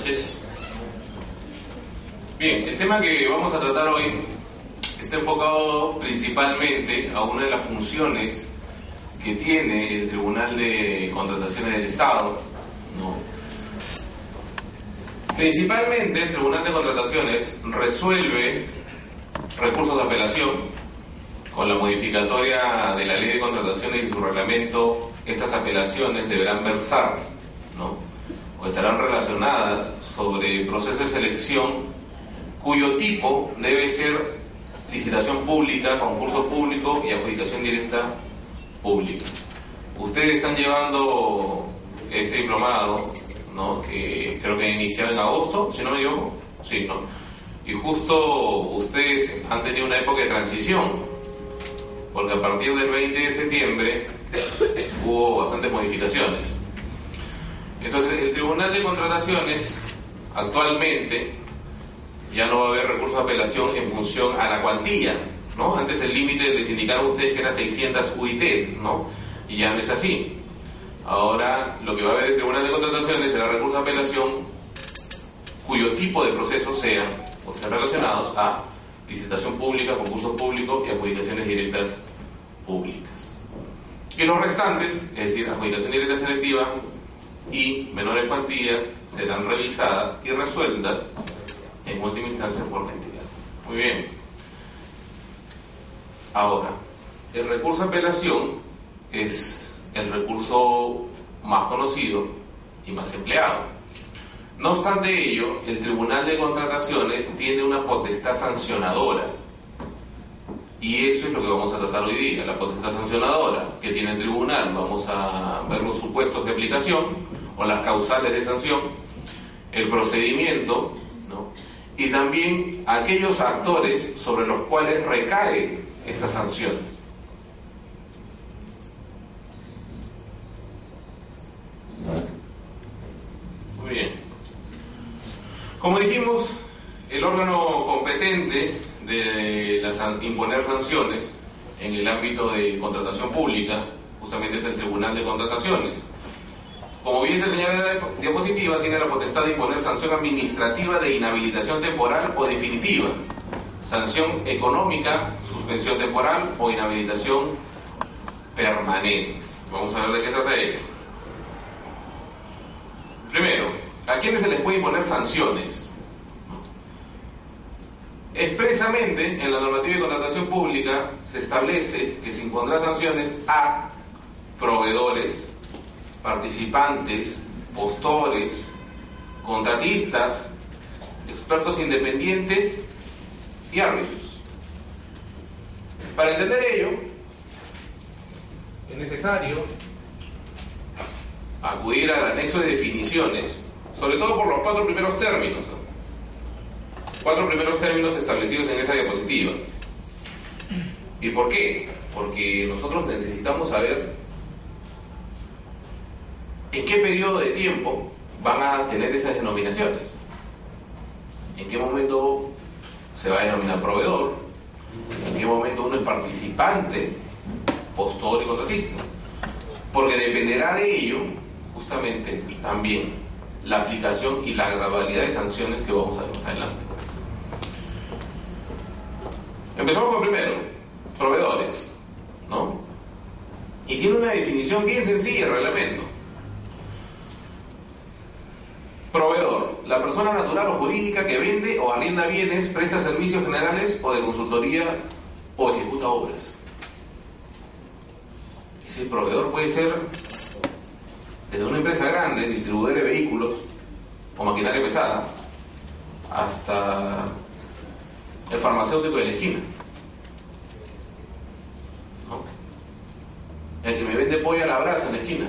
noches. Bien, el tema que vamos a tratar hoy está enfocado principalmente a una de las funciones que tiene el Tribunal de Contrataciones del Estado, ¿no? Principalmente el Tribunal de Contrataciones resuelve recursos de apelación. Con la modificatoria de la Ley de Contrataciones y su reglamento, estas apelaciones deberán versar, ¿no?, o estarán relacionadas sobre procesos de selección cuyo tipo debe ser licitación pública, concurso público y adjudicación directa pública. Ustedes están llevando este diplomado, ¿no?, que creo que ha iniciado en agosto, si no me equivoco, sí, ¿no? Y justo ustedes han tenido una época de transición, porque a partir del 20 de septiembre hubo bastantes modificaciones. Entonces, el Tribunal de Contrataciones actualmente ya no va a haber recurso de apelación en función a la cuantía, ¿no? Antes el límite les indicaron ustedes que era 600 UITs, ¿no? Y ya no es así. Ahora lo que va a haber el Tribunal de Contrataciones será recurso de apelación cuyo tipo de procesos sean relacionados a licitación pública, concurso público y adjudicaciones directas públicas. Y los restantes, es decir, adjudicación directa selectiva y menores cuantías, serán revisadas y resueltas en última instancia por la entidad. Muy bien. Ahora, el recurso de apelación es el recurso más conocido y más empleado. No obstante ello, el Tribunal de Contrataciones tiene una potestad sancionadora. Y eso es lo que vamos a tratar hoy día, la potestad sancionadora que tiene el tribunal. Vamos a ver los supuestos de aplicación o las causales de sanción, el procedimiento, ¿no?, y también aquellos actores sobre los cuales recaen estas sanciones. Muy bien. Como dijimos, el órgano competente de imponer sanciones en el ámbito de contratación pública justamente es el Tribunal de Contrataciones. Como bien se señala en la diapositiva, tiene la potestad de imponer sanción administrativa de inhabilitación temporal o definitiva, sanción económica, suspensión temporal o inhabilitación permanente. Vamos a ver de qué trata ello. Primero, ¿a quiénes se les puede imponer sanciones? Expresamente, en la normativa de contratación pública se establece que se impondrá sanciones a proveedores, participantes, postores, contratistas, expertos independientes y árbitros. Para entender ello, es necesario acudir al anexo de definiciones, sobre todo por los 4 primeros términos, ¿no? 4 primeros términos establecidos en esa diapositiva. ¿Y por qué? Porque nosotros necesitamos saber en qué periodo de tiempo van a tener esas denominaciones. En qué momento se va a denominar proveedor, en qué momento uno es participante, postor y contratista. Porque dependerá de ello, justamente, también la aplicación y la gradualidad de sanciones que vamos a ver más adelante. Empezamos con primero, proveedores, ¿no? Y tiene una definición bien sencilla el reglamento. Proveedor, la persona natural o jurídica que vende o arrienda bienes, presta servicios generales o de consultoría o ejecuta obras. Ese proveedor puede ser desde una empresa grande, distribuidor de vehículos o maquinaria pesada, hasta el farmacéutico de la esquina, ¿no? El que me vende pollo a la brasa en la esquina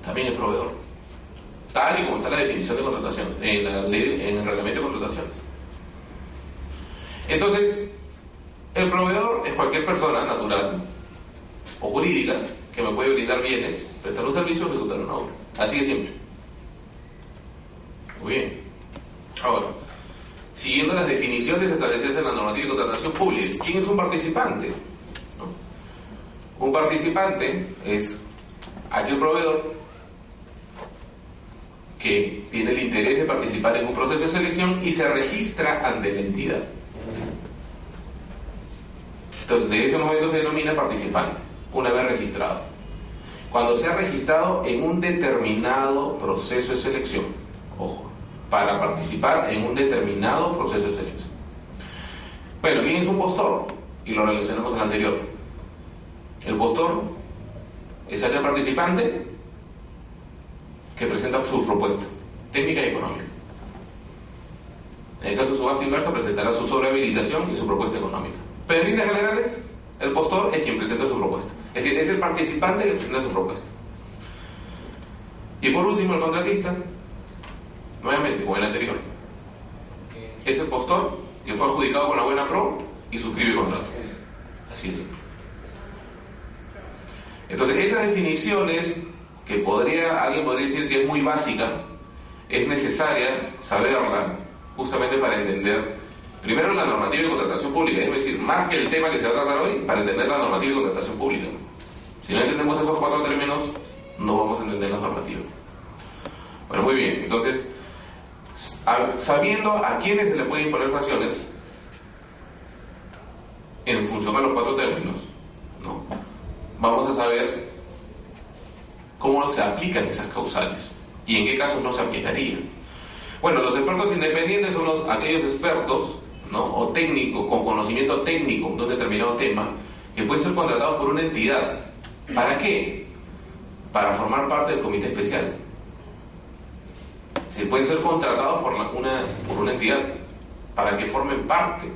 también es proveedor, tal y como está la definición de contratación en la ley, en el reglamento de contrataciones. Entonces, el proveedor es cualquier persona natural o jurídica que me puede brindar bienes, prestar un servicio o ejecutar una obra. Así de simple. Muy bien. Ahora, siguiendo las definiciones establecidas en la normativa de contratación pública, ¿quién es un participante? ¿No? Un participante es aquel proveedor que tiene el interés de participar en un proceso de selección y se registra ante la entidad. Entonces, de ese momento se denomina participante, una vez registrado. Cuando se ha registrado en un determinado proceso de selección, ojo, para participar en un determinado proceso de selección. Bueno, ¿quién es un postor? Y lo relacionamos al anterior. El postor es aquel participante que presenta su propuesta técnica y económica. En el caso de subasta inversa, presentará su sobrehabilitación y su propuesta económica. Pero en líneas generales, el postor es quien presenta su propuesta. Es decir, es el participante que presenta su propuesta. Y por último, el contratista, nuevamente con el anterior, es el postor que fue adjudicado con la buena pro y suscribe el contrato. Así es simple. Entonces, esas definiciones que alguien podría decir que es muy básica, es necesaria saberla justamente para entender primero la normativa de contratación pública, es decir, más que el tema que se va a tratar hoy, para entender la normativa de contratación pública. Si no entendemos esos 4 términos, no vamos a entender la normativa. Bueno, muy bien, entonces, sabiendo a quiénes se le pueden imponer sanciones, en función de los 4 términos, ¿no?, vamos a saber cómo se aplican esas causales y en qué casos no se aplicarían. Bueno, los expertos independientes son aquellos expertos, ¿no?, o técnicos, con conocimiento técnico de un determinado tema, que pueden ser contratados por una entidad. ¿Para qué? Para formar parte del comité especial. Se pueden ser contratados por una entidad para que formen parte.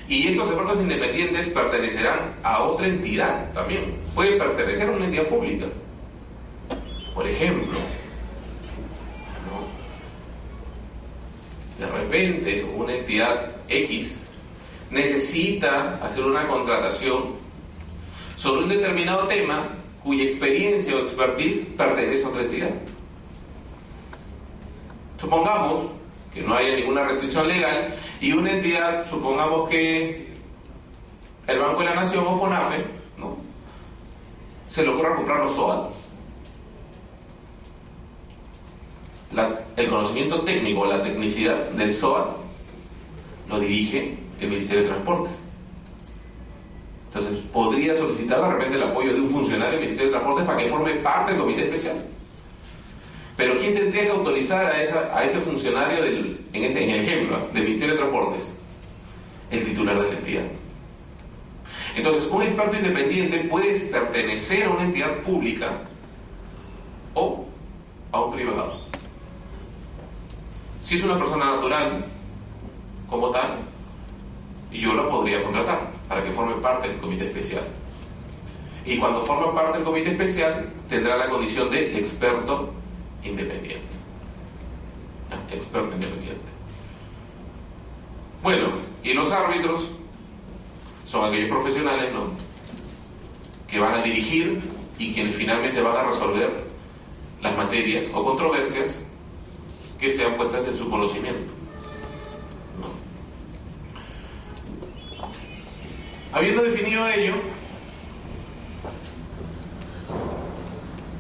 Y estos expertos independientes pertenecerán a otra entidad también. Pueden pertenecer a una entidad pública. Por ejemplo, ¿no?, de repente una entidad X necesita hacer una contratación sobre un determinado tema cuya experiencia o expertise pertenece a otra entidad. Supongamos que no haya ninguna restricción legal y una entidad, supongamos que el Banco de la Nación o FONAFE, ¿no?, se le ocurra comprar los SOAT. El conocimiento técnico, la tecnicidad del SOAT lo dirige el Ministerio de Transportes. Entonces, podría solicitar de repente el apoyo de un funcionario del Ministerio de Transportes para que forme parte del comité especial. Pero ¿quién tendría que autorizar a ese funcionario, en el ejemplo, del Ministerio de Transportes? El titular de la entidad. Entonces, un experto independiente puede pertenecer a una entidad pública o a un privado. Si es una persona natural, como tal, yo la podría contratar para que forme parte del comité especial. Y cuando forme parte del comité especial, tendrá la condición de experto independiente. Experto independiente. Bueno, y los árbitros son aquellos profesionales, ¿no?, que van a dirigir y quienes finalmente van a resolver las materias o controversias que sean puestas en su conocimiento, ¿no? Habiendo definido ello,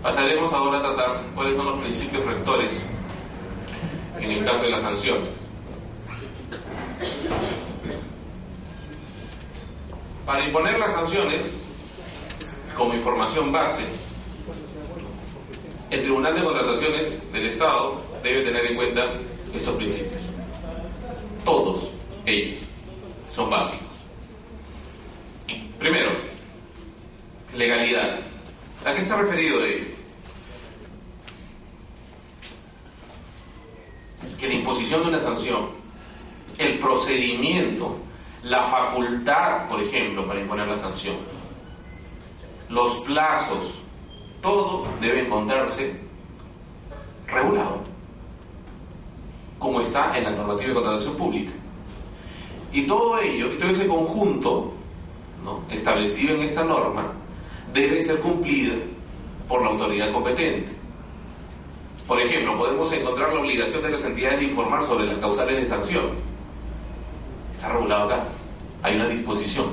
pasaremos ahora a tratar cuáles son los principios rectores en el caso de las sanciones. Para imponer las sanciones, como información base, el Tribunal de Contrataciones del Estado debe tener en cuenta estos principios. Todos ellos son básicos. Primero, legalidad. ¿A qué está referido ello? Que la imposición de una sanción, el procedimiento, la facultad, por ejemplo, para imponer la sanción, los plazos, todo debe encontrarse regulado, como está en la normativa de contratación pública. Y todo ello, y todo ese conjunto, ¿no?, establecido en esta norma, debe ser cumplida por la autoridad competente. Por ejemplo, podemos encontrar la obligación de las entidades de informar sobre las causales de sanción. Está regulado acá. Hay una disposición,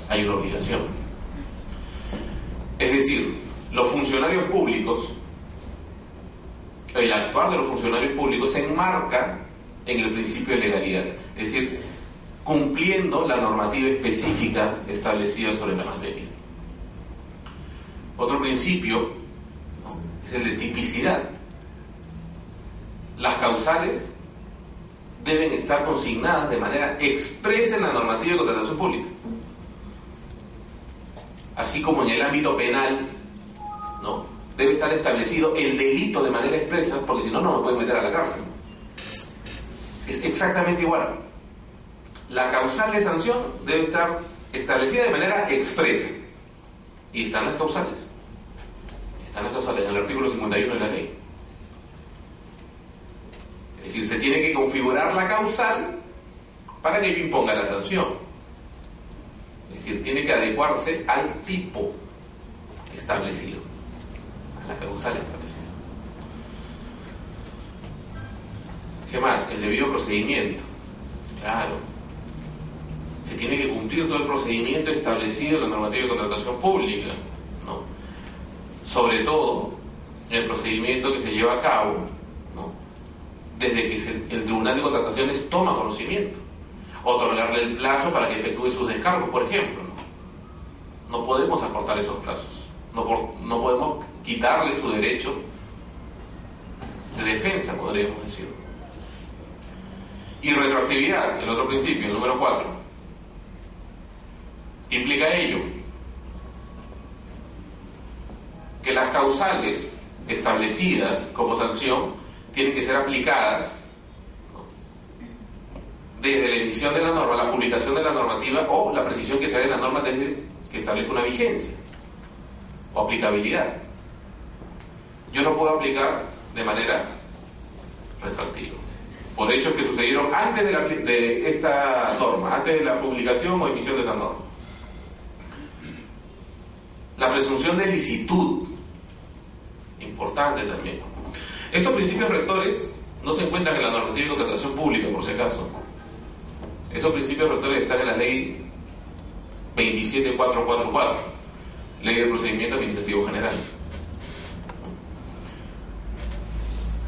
hay una obligación. Es decir, los funcionarios públicos el actuar de los funcionarios públicos se enmarca en el principio de legalidad, es decir, cumpliendo la normativa específica establecida sobre la materia. Otro principio, ¿no?, es el de tipicidad. Las causales deben estar consignadas de manera expresa en la normativa de contratación pública. Así como en el ámbito penal, ¿no?, debe estar establecido el delito de manera expresa, porque si no, no lo pueden meter a la cárcel. Es exactamente igual. La causal de sanción debe estar establecida de manera expresa. Y están las causales. Están las causales en el artículo 51 de la ley. Es decir, se tiene que configurar la causal para que yo imponga la sanción. Es decir, tiene que adecuarse al tipo establecido, a la causal establecida. ¿Qué más? El debido procedimiento. Claro. Se tiene que cumplir todo el procedimiento establecido en la normativa de contratación pública, ¿no? Sobre todo el procedimiento que se lleva a cabo, ¿no?, desde que el Tribunal de Contrataciones toma conocimiento. Otorgarle el plazo para que efectúe sus descargos, por ejemplo, ¿no? No podemos acortar esos plazos. No podemos quitarle su derecho de defensa, podríamos decir. Y retroactividad, el otro principio, el número 4. Implica ello que las causales establecidas como sanción tienen que ser aplicadas, ¿no?, desde la emisión de la norma, la publicación de la normativa o la precisión que se dé de la norma desde que establezca una vigencia o aplicabilidad. Yo no puedo aplicar de manera retroactiva por hechos que sucedieron antes de esta norma, antes de la publicación o emisión de esa norma. La presunción de licitud, importante también. Estos principios rectores no se encuentran en la normativa de contratación pública, por si acaso. Esos principios rectores están en la ley 27444, ley de procedimiento administrativo general.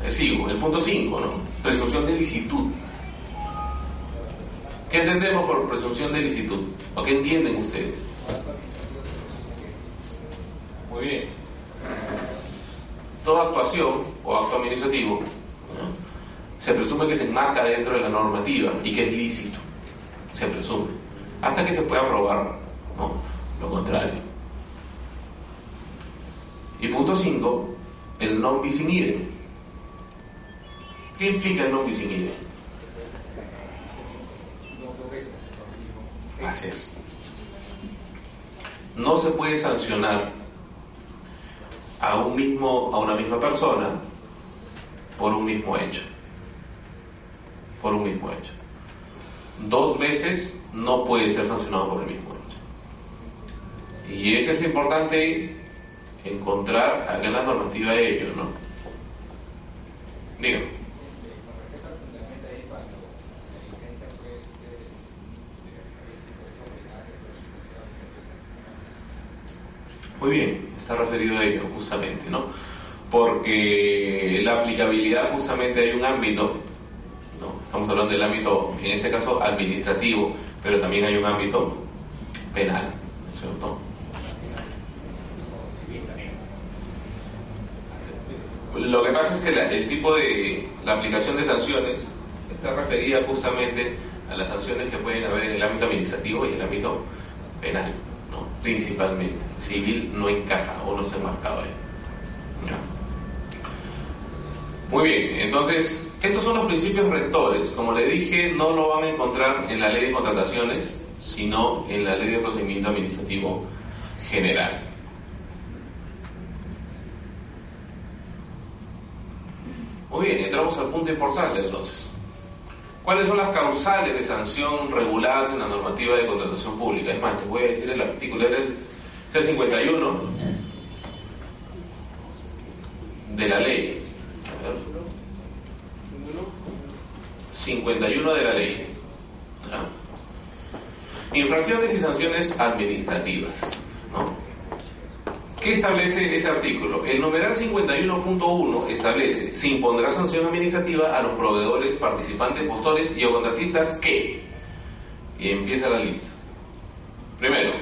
Sigo, el punto 5, ¿no? Presunción de licitud. ¿Qué entendemos por presunción de licitud? ¿O qué entienden ustedes? Muy bien. Toda actuación o acto administrativo, ¿no?, se presume que se enmarca dentro de la normativa y que es lícito. Se presume. Hasta que se pueda probar, ¿no?, lo contrario. Y punto 5, el non bis in idem. ¿Qué implica el non bis in idem? Así es. No se puede sancionar a una misma persona por un mismo hecho. Por un mismo hecho. 2 veces no puede ser sancionado por el mismo hecho. Y eso es importante encontrar acá en la normativa de ello, ¿no? Dígame. Muy bien, está referido a ello justamente, ¿no? Porque la aplicabilidad, justamente hay un ámbito, ¿no? Estamos hablando del ámbito, en este caso, administrativo, pero también hay un ámbito penal, ¿no es cierto? Lo que pasa es que el tipo de la aplicación de sanciones está referida justamente a las sanciones que pueden haber en el ámbito administrativo y el ámbito penal, ¿no? Principalmente. Civil no encaja o no está enmarcado ahí. ¿Ya? Muy bien, entonces estos son los principios rectores. Como le dije, no lo van a encontrar en la ley de contrataciones, sino en la ley de procedimiento administrativo general. Muy bien, entramos al punto importante entonces. ¿Cuáles son las causales de sanción reguladas en la normativa de contratación pública? Es más, les voy a decir el artículo del C51 de la ley. 51 de la ley. ¿Ya? Infracciones y sanciones administrativas, ¿no? ¿Qué establece ese artículo? El numeral 51.1 establece: se impondrá sanción administrativa a los proveedores, participantes, postores y o contratistas que... Y empieza la lista. Primero,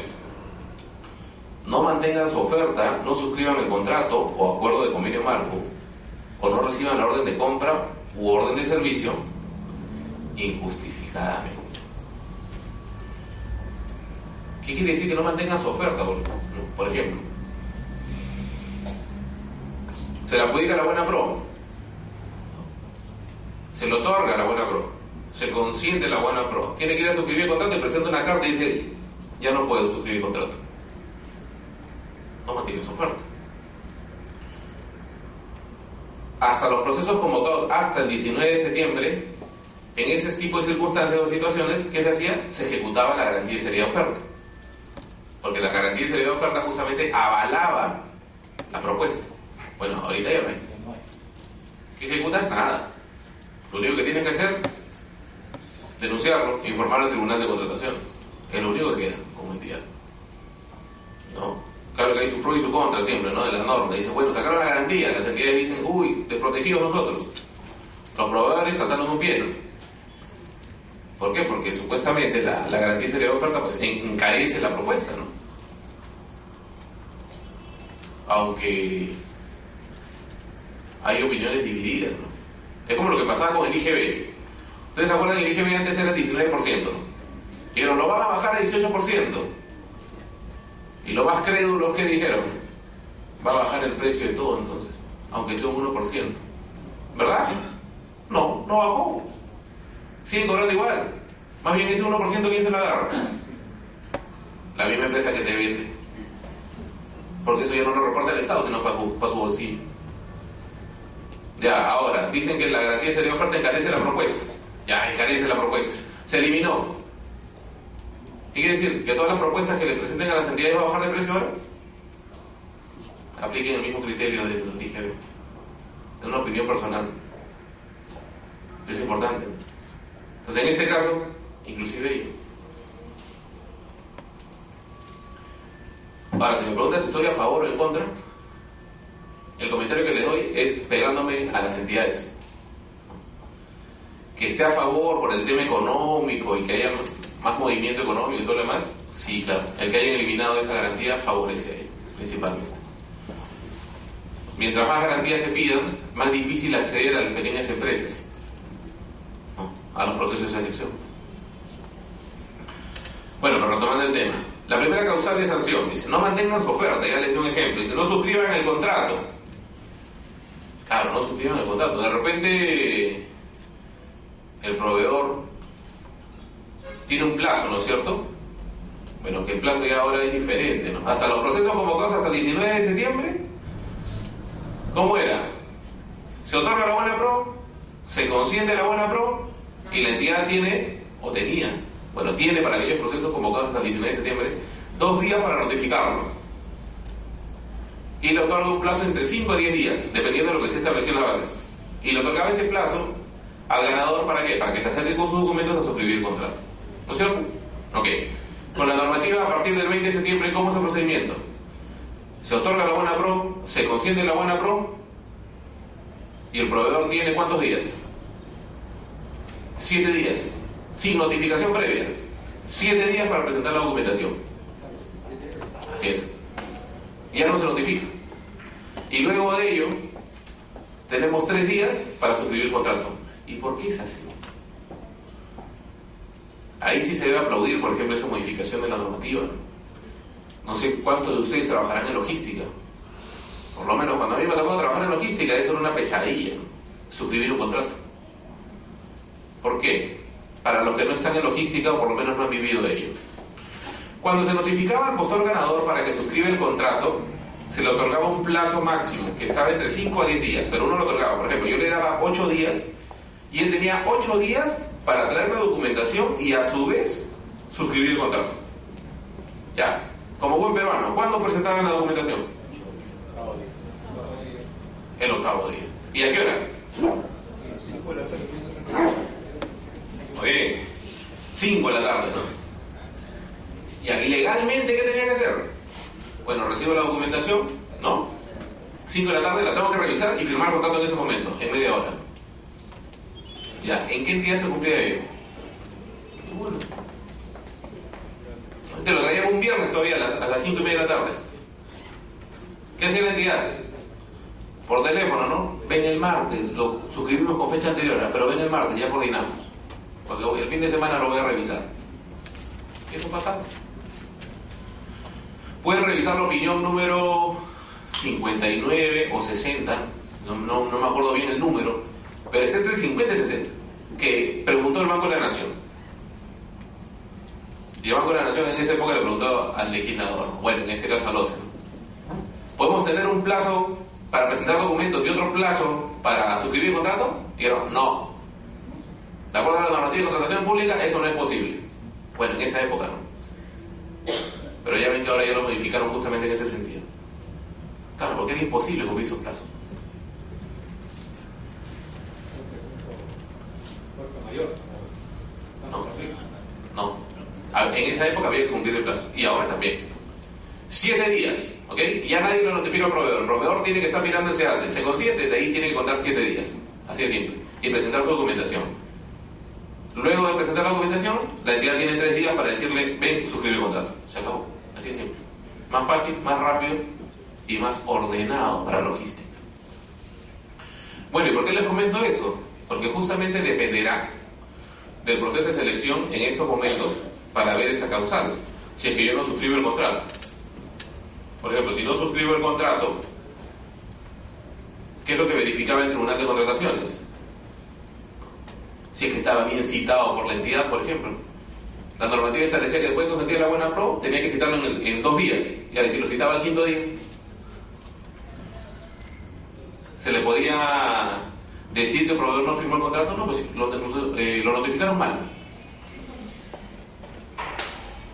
no mantengan su oferta, no suscriban el contrato o acuerdo de convenio marco, o no reciban la orden de compra u orden de servicio injustificadamente. ¿Qué quiere decir que no mantengan su oferta? Por ejemplo, se le adjudica la buena pro, se le otorga la buena pro, se consiente la buena pro, tiene que ir a suscribir el contrato y presenta una carta y dice: ya no puedo suscribir el contrato. No mantiene su oferta. Hasta los procesos convocados hasta el 19 de septiembre, en ese tipo de circunstancias o situaciones, ¿qué se hacía? Se ejecutaba la garantía de seriedad de oferta. Porque la garantía de seriedad de oferta justamente avalaba la propuesta. Bueno, ahorita ya no hay. ¿Qué ejecutas? Nada. Lo único que tienes que hacer, denunciarlo e informar al Tribunal de Contrataciones. Es lo único que queda como entidad, ¿no? Claro que hay su pro y su contra siempre, ¿no? De las normas. Dicen, bueno, sacaron la garantía. Las entidades dicen, uy, desprotegidos nosotros. Los proveedores saltando un pie, ¿no? ¿Por qué? Porque supuestamente la garantía de seriedad de oferta pues encarece la propuesta, ¿no? Aunque hay opiniones divididas, ¿no? Es como lo que pasaba con el IGB. ¿Ustedes se acuerdan que el IGB antes era 19%, ¿no? Dijeron, lo van a bajar a 18%. Y los más crédulos, ¿qué dijeron? Va a bajar el precio de todo entonces, aunque sea un 1%. ¿Verdad? No, no bajó. Siguen cobrando igual. Más bien ese 1%, ¿quién se lo agarra? La misma empresa que te vende. Porque eso ya no lo reporta el Estado, sino para su bolsillo. Ya, ahora, dicen que la garantía de seriedad de oferta encarece la propuesta. Ya, encarece la propuesta. Se eliminó. ¿Qué quiere decir? ¿Que todas las propuestas que le presenten a las entidades van a bajar de precio ahora? Apliquen el mismo criterio del IGB. Es una opinión personal. Es importante. Entonces, en este caso, inclusive yo. Ahora, si me preguntas si estoy a favor o en contra, el comentario que les doy es pegándome a las entidades. Que esté a favor por el tema económico y que haya más movimiento económico y todo lo demás, sí, claro. El que hayan eliminado esa garantía favorece a ellos, principalmente. Mientras más garantías se pidan, más difícil acceder a las pequeñas empresas, ¿no? A los procesos de selección. Bueno, pero retomando el tema. La primera causal de sanción dice, no mantengan su oferta, ya les doy un ejemplo, dice, no suscriban el contrato. Claro, no suscriban el contrato. De repente, el proveedor tiene un plazo, ¿no es cierto? Bueno, que el plazo ya ahora es diferente, ¿no? Hasta los procesos convocados hasta el 19 de septiembre, ¿cómo era? Se otorga la buena pro, se consiente la buena pro, y la entidad tiene, o tenía, bueno, tiene para aquellos procesos convocados hasta el 19 de septiembre, 2 días para notificarlo. Y le otorga un plazo entre 5 a 10 días, dependiendo de lo que esté establecido en las bases. Y le otorgaba ese plazo al ganador, ¿para qué? Para que se acerque con sus documentos a suscribir el contrato. ¿No es cierto? Ok. Con la normativa, a partir del 20 de septiembre, ¿cómo es el procedimiento? Se otorga la buena pro, se consiente la buena pro, y el proveedor tiene ¿cuántos días? 7 días. Sin notificación previa. 7 días para presentar la documentación. Así es. Ya no se notifica. Y luego de ello, tenemos 3 días para suscribir el contrato. ¿Y por qué es así? Ahí sí se debe aplaudir, por ejemplo, esa modificación de la normativa. No sé cuántos de ustedes trabajarán en logística. Por lo menos cuando a mí me tocó trabajar en logística, eso era una pesadilla, suscribir un contrato. ¿Por qué? Para los que no están en logística o por lo menos no han vivido de ello. Cuando se notificaba al postor ganador para que suscriba el contrato, se le otorgaba un plazo máximo, que estaba entre 5 a 10 días, pero uno lo otorgaba. Por ejemplo, yo le daba 8 días y él tenía 8 días para traer la documentación y a su vez suscribir el contrato. Ya, como buen peruano, ¿cuándo presentaban la documentación? El 8º día. ¿Y a qué hora? Muy bien, 5 de la tarde, ¿no? Ya, ¿y legalmente qué tenía que hacer? Bueno, recibo la documentación, ¿no? 5 de la tarde la tengo que revisar y firmar el contrato en ese momento, en media hora. Ya, ¿en qué entidad se cumplía ello? Bueno, te lo traían un viernes todavía a las 5:30 de la tarde. ¿Qué hacía la entidad? Por teléfono, ¿no? Ven el martes, lo suscribimos con fecha anterior, pero ven el martes, ya coordinamos. Porque el fin de semana lo voy a revisar. ¿Y eso pasa? Pueden revisar la opinión número 59 o 60, no me acuerdo bien el número, pero está entre el 50 y 60, que preguntó el Banco de la Nación. Y el Banco de la Nación en esa época le preguntó al legislador, bueno, en este caso al OCE, ¿podemos tener un plazo para presentar documentos y otro plazo para suscribir el contrato? Y dijeron, no. De acuerdo a la normativa de contratación pública, eso no es posible. Bueno, en esa época no. Pero ya ven que ahora ya lo modificaron justamente en ese sentido. Claro, porque era imposible cumplir esos plazos. No. En esa época había que cumplir el plazo. Y ahora también. 7 días, ¿ok? Ya nadie lo notifica al proveedor. El proveedor tiene que estar mirando y se hace. Se consiente, de ahí tiene que contar 7 días. Así de simple. Y presentar su documentación. Luego de presentar la documentación, la entidad tiene 3 días para decirle, ven, suscribe el contrato. Se acabó. Así de simple. Más fácil, más rápido y más ordenado para la logística. Bueno, ¿y por qué les comento eso? Porque justamente dependerá del proceso de selección en estos momentos para ver esa causal. Si es que yo no suscribo el contrato. Por ejemplo, si no suscribo el contrato, ¿qué es lo que verificaba el Tribunal de Contrataciones? Si es que estaba bien citado por la entidad, por ejemplo. La normativa establecía que después de consentir la buena pro, tenía que citarlo en 2 días. Y si lo citaba al 5.º día, ¿se le podía decir que el proveedor no firmó el contrato? No, pues lo notificaron mal.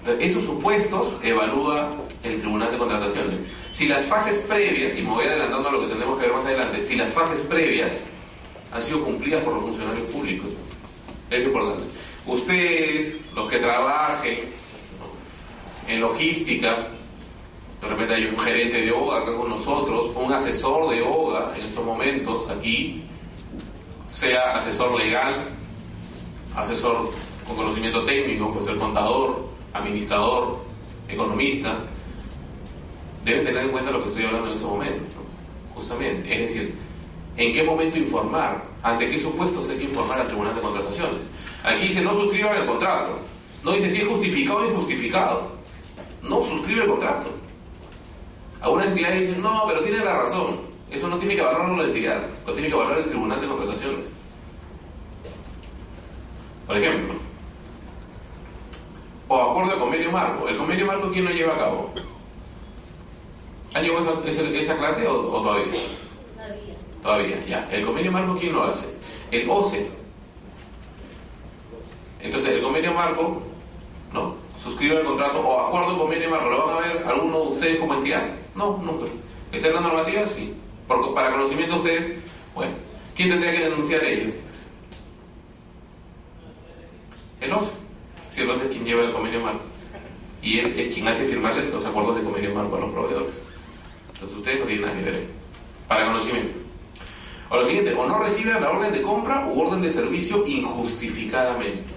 Entonces, esos supuestos evalúa el Tribunal de Contrataciones. Si las fases previas, y me voy adelantando a lo que tendremos que ver más adelante, si las fases previas han sido cumplidas por los funcionarios públicos, es importante. Ustedes, los que trabajen, ¿no?, en logística, de repente hay un gerente de OGA acá con nosotros, un asesor de OGA en estos momentos aquí, sea asesor legal, asesor con conocimiento técnico, puede ser contador, administrador, economista, deben tener en cuenta lo que estoy hablando en estos momentos, ¿no? Justamente, es decir, ¿en qué momento informar? ¿Ante qué supuestos hay que informar al Tribunal de Contrataciones? Aquí dice no suscriban el contrato, no dice si es justificado o injustificado, no suscribe el contrato. Algunas entidades dicen no, pero tiene la razón, eso no tiene que valorarlo la entidad, lo tiene que valorar el Tribunal de Contrataciones. Por ejemplo, o acuerdo de convenio marco. ¿El convenio marco quién lo lleva a cabo? ¿Han llevado esa clase o todavía? Todavía, ya. ¿El convenio marco quién lo hace? El OCE. Entonces, el convenio marco, ¿no?, suscribe el contrato o acuerdo de convenio marco. ¿Lo van a ver alguno de ustedes como entidad? No, nunca. ¿Está en la normativa? Sí. Para conocimiento de ustedes, bueno, ¿quién tendría que denunciar ello? El OCE. Si el OCE es quien lleva el convenio marco. Y él es quien hace firmarle los acuerdos de convenio marco a los proveedores. Entonces ustedes no tienen nada que ver ahí. Para conocimiento. O lo siguiente, o no reciben la orden de compra u orden de servicio injustificadamente.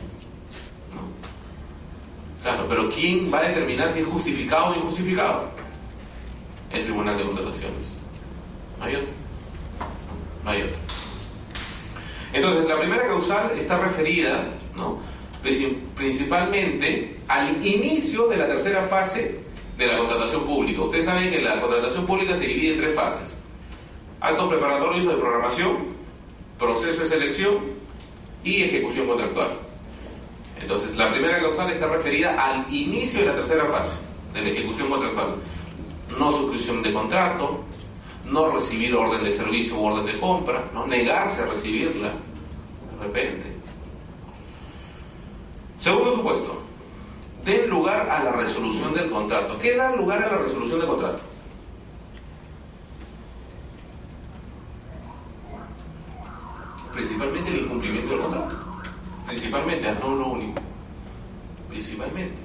¿No? Claro, pero ¿quién va a determinar si es justificado o injustificado? El Tribunal de Contrataciones. No hay otro. No hay otro. Entonces, la primera causal está referida, ¿no?, principalmente al inicio de la tercera fase de la contratación pública. Ustedes saben que la contratación pública se divide en 3 fases: actos preparatorios de programación, proceso de selección y ejecución contractual. Entonces, la primera causal está referida al inicio de la tercera fase de la ejecución contractual. No suscripción de contrato, no recibir orden de servicio u orden de compra, no negarse a recibirla de repente. Segundo supuesto, den lugar a la resolución del contrato. ¿Qué da lugar a la resolución del contrato? Principalmente el incumplimiento del contrato. Principalmente, no lo único. Principalmente.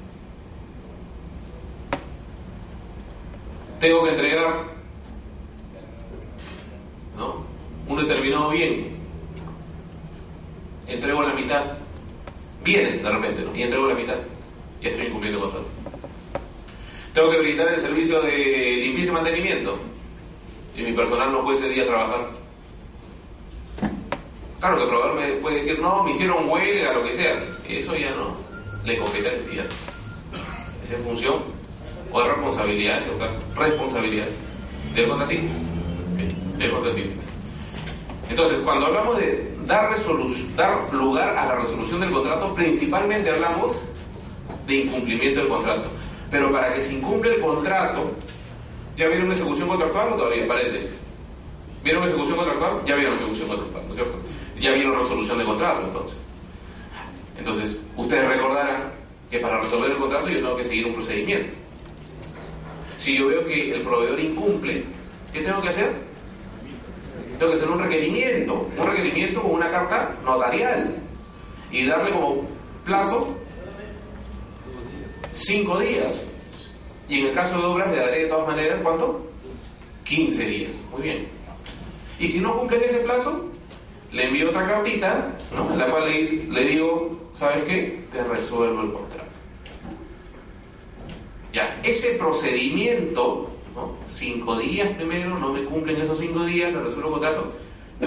tengo que entregar, ¿no?, un determinado bien, entrego la mitad, bienes de repente, ¿no?, y entrego la mitad, ya estoy incumpliendo el contrato. Tengo que brindar el servicio de limpieza y mantenimiento y mi personal no fue ese día a trabajar. Claro que el proveedor me puede decir, no, me hicieron huelga, lo que sea. Eso ya no le compete a la entidad. Esa es función o es responsabilidad, en todo caso, responsabilidad del contratista. Del contratista. Entonces, cuando hablamos de dar lugar a la resolución del contrato, principalmente hablamos de incumplimiento del contrato. Pero para que se incumple el contrato, ¿ya vieron ejecución contractual o todavía? Paréntesis. ¿Vieron ejecución contractual? Ya vieron ejecución contractual, ¿no es cierto? Ya vieron resolución de contrato, entonces. Entonces, ustedes recordarán que para resolver el contrato yo tengo que seguir un procedimiento. Si yo veo que el proveedor incumple, ¿qué tengo que hacer? Tengo que hacer un requerimiento con una carta notarial y darle como plazo 5 días. Y en el caso de obras le daré de todas maneras, ¿cuánto? 15 días. Muy bien. Y si no cumplen ese plazo, le envío otra cartita, ¿no?, en la cual le digo, ¿sabes qué? Te resuelvo el contrato. Ya, ese procedimiento, ¿no?, 5 días primero, no me cumplen esos 5 días, le resuelvo el contrato.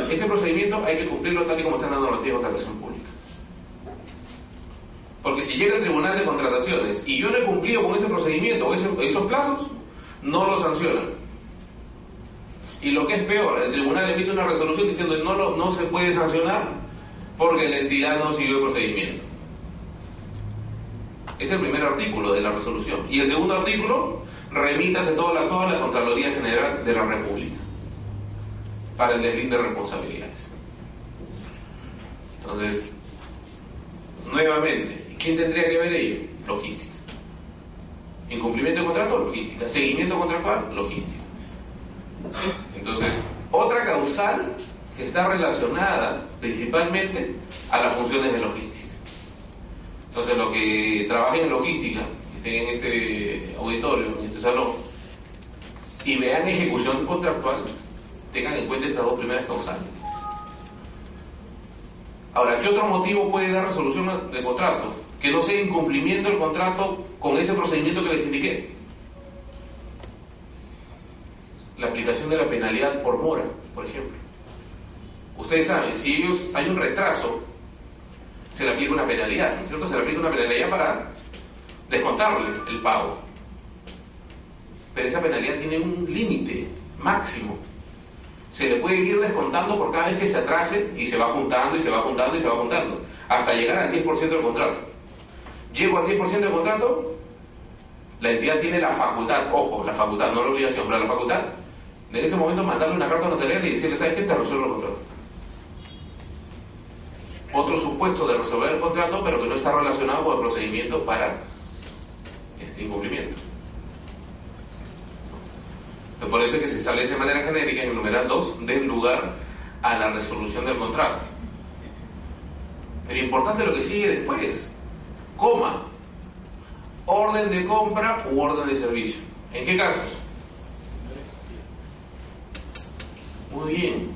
Ese procedimiento hay que cumplirlo tal y como está en la normativa de contratación pública. Porque si llega el Tribunal de Contrataciones y yo no he cumplido con ese procedimiento o esos plazos, no lo sancionan. Y lo que es peor, el tribunal emite una resolución diciendo que no se puede sancionar porque la entidad no siguió el procedimiento. Es el primer artículo de la resolución. Y el segundo artículo, remítase todo a la Contraloría General de la República para el deslinde de responsabilidades. Entonces, nuevamente, ¿quién tendría que ver ello? Logística. Incumplimiento de contrato, logística. Seguimiento contractual, logística. Entonces, otra causal que está relacionada principalmente a las funciones de logística. Entonces, los que trabajen en logística, que estén en este auditorio, en este salón, y vean ejecución contractual, tengan en cuenta estas dos primeras causales. Ahora, ¿qué otro motivo puede dar resolución de contrato? Que no sea incumplimiento del contrato con ese procedimiento que les indiqué. La aplicación de la penalidad por mora, por ejemplo. Ustedes saben, si hay un retraso, se le aplica una penalidad, ¿no es cierto? Se le aplica una penalidad para descontarle el pago. Pero esa penalidad tiene un límite máximo. Se le puede ir descontando por cada vez que se atrase y se va juntando y se va juntando y se va juntando hasta llegar al 10% del contrato. Llego al 10% del contrato, la entidad tiene la facultad, ojo, la facultad, no la obligación, pero la facultad de en ese momento mandarle una carta notarial y decirle, ¿sabes qué? Te resuelvo el contrato. Otro supuesto de resolver el contrato, pero que no está relacionado con el procedimiento para este incumplimiento. Entonces, por eso es que se establece de manera genérica en el numeral 2, den lugar a la resolución del contrato. Pero importante lo que sigue después, coma, orden de compra u orden de servicio. ¿En qué casos? Muy bien,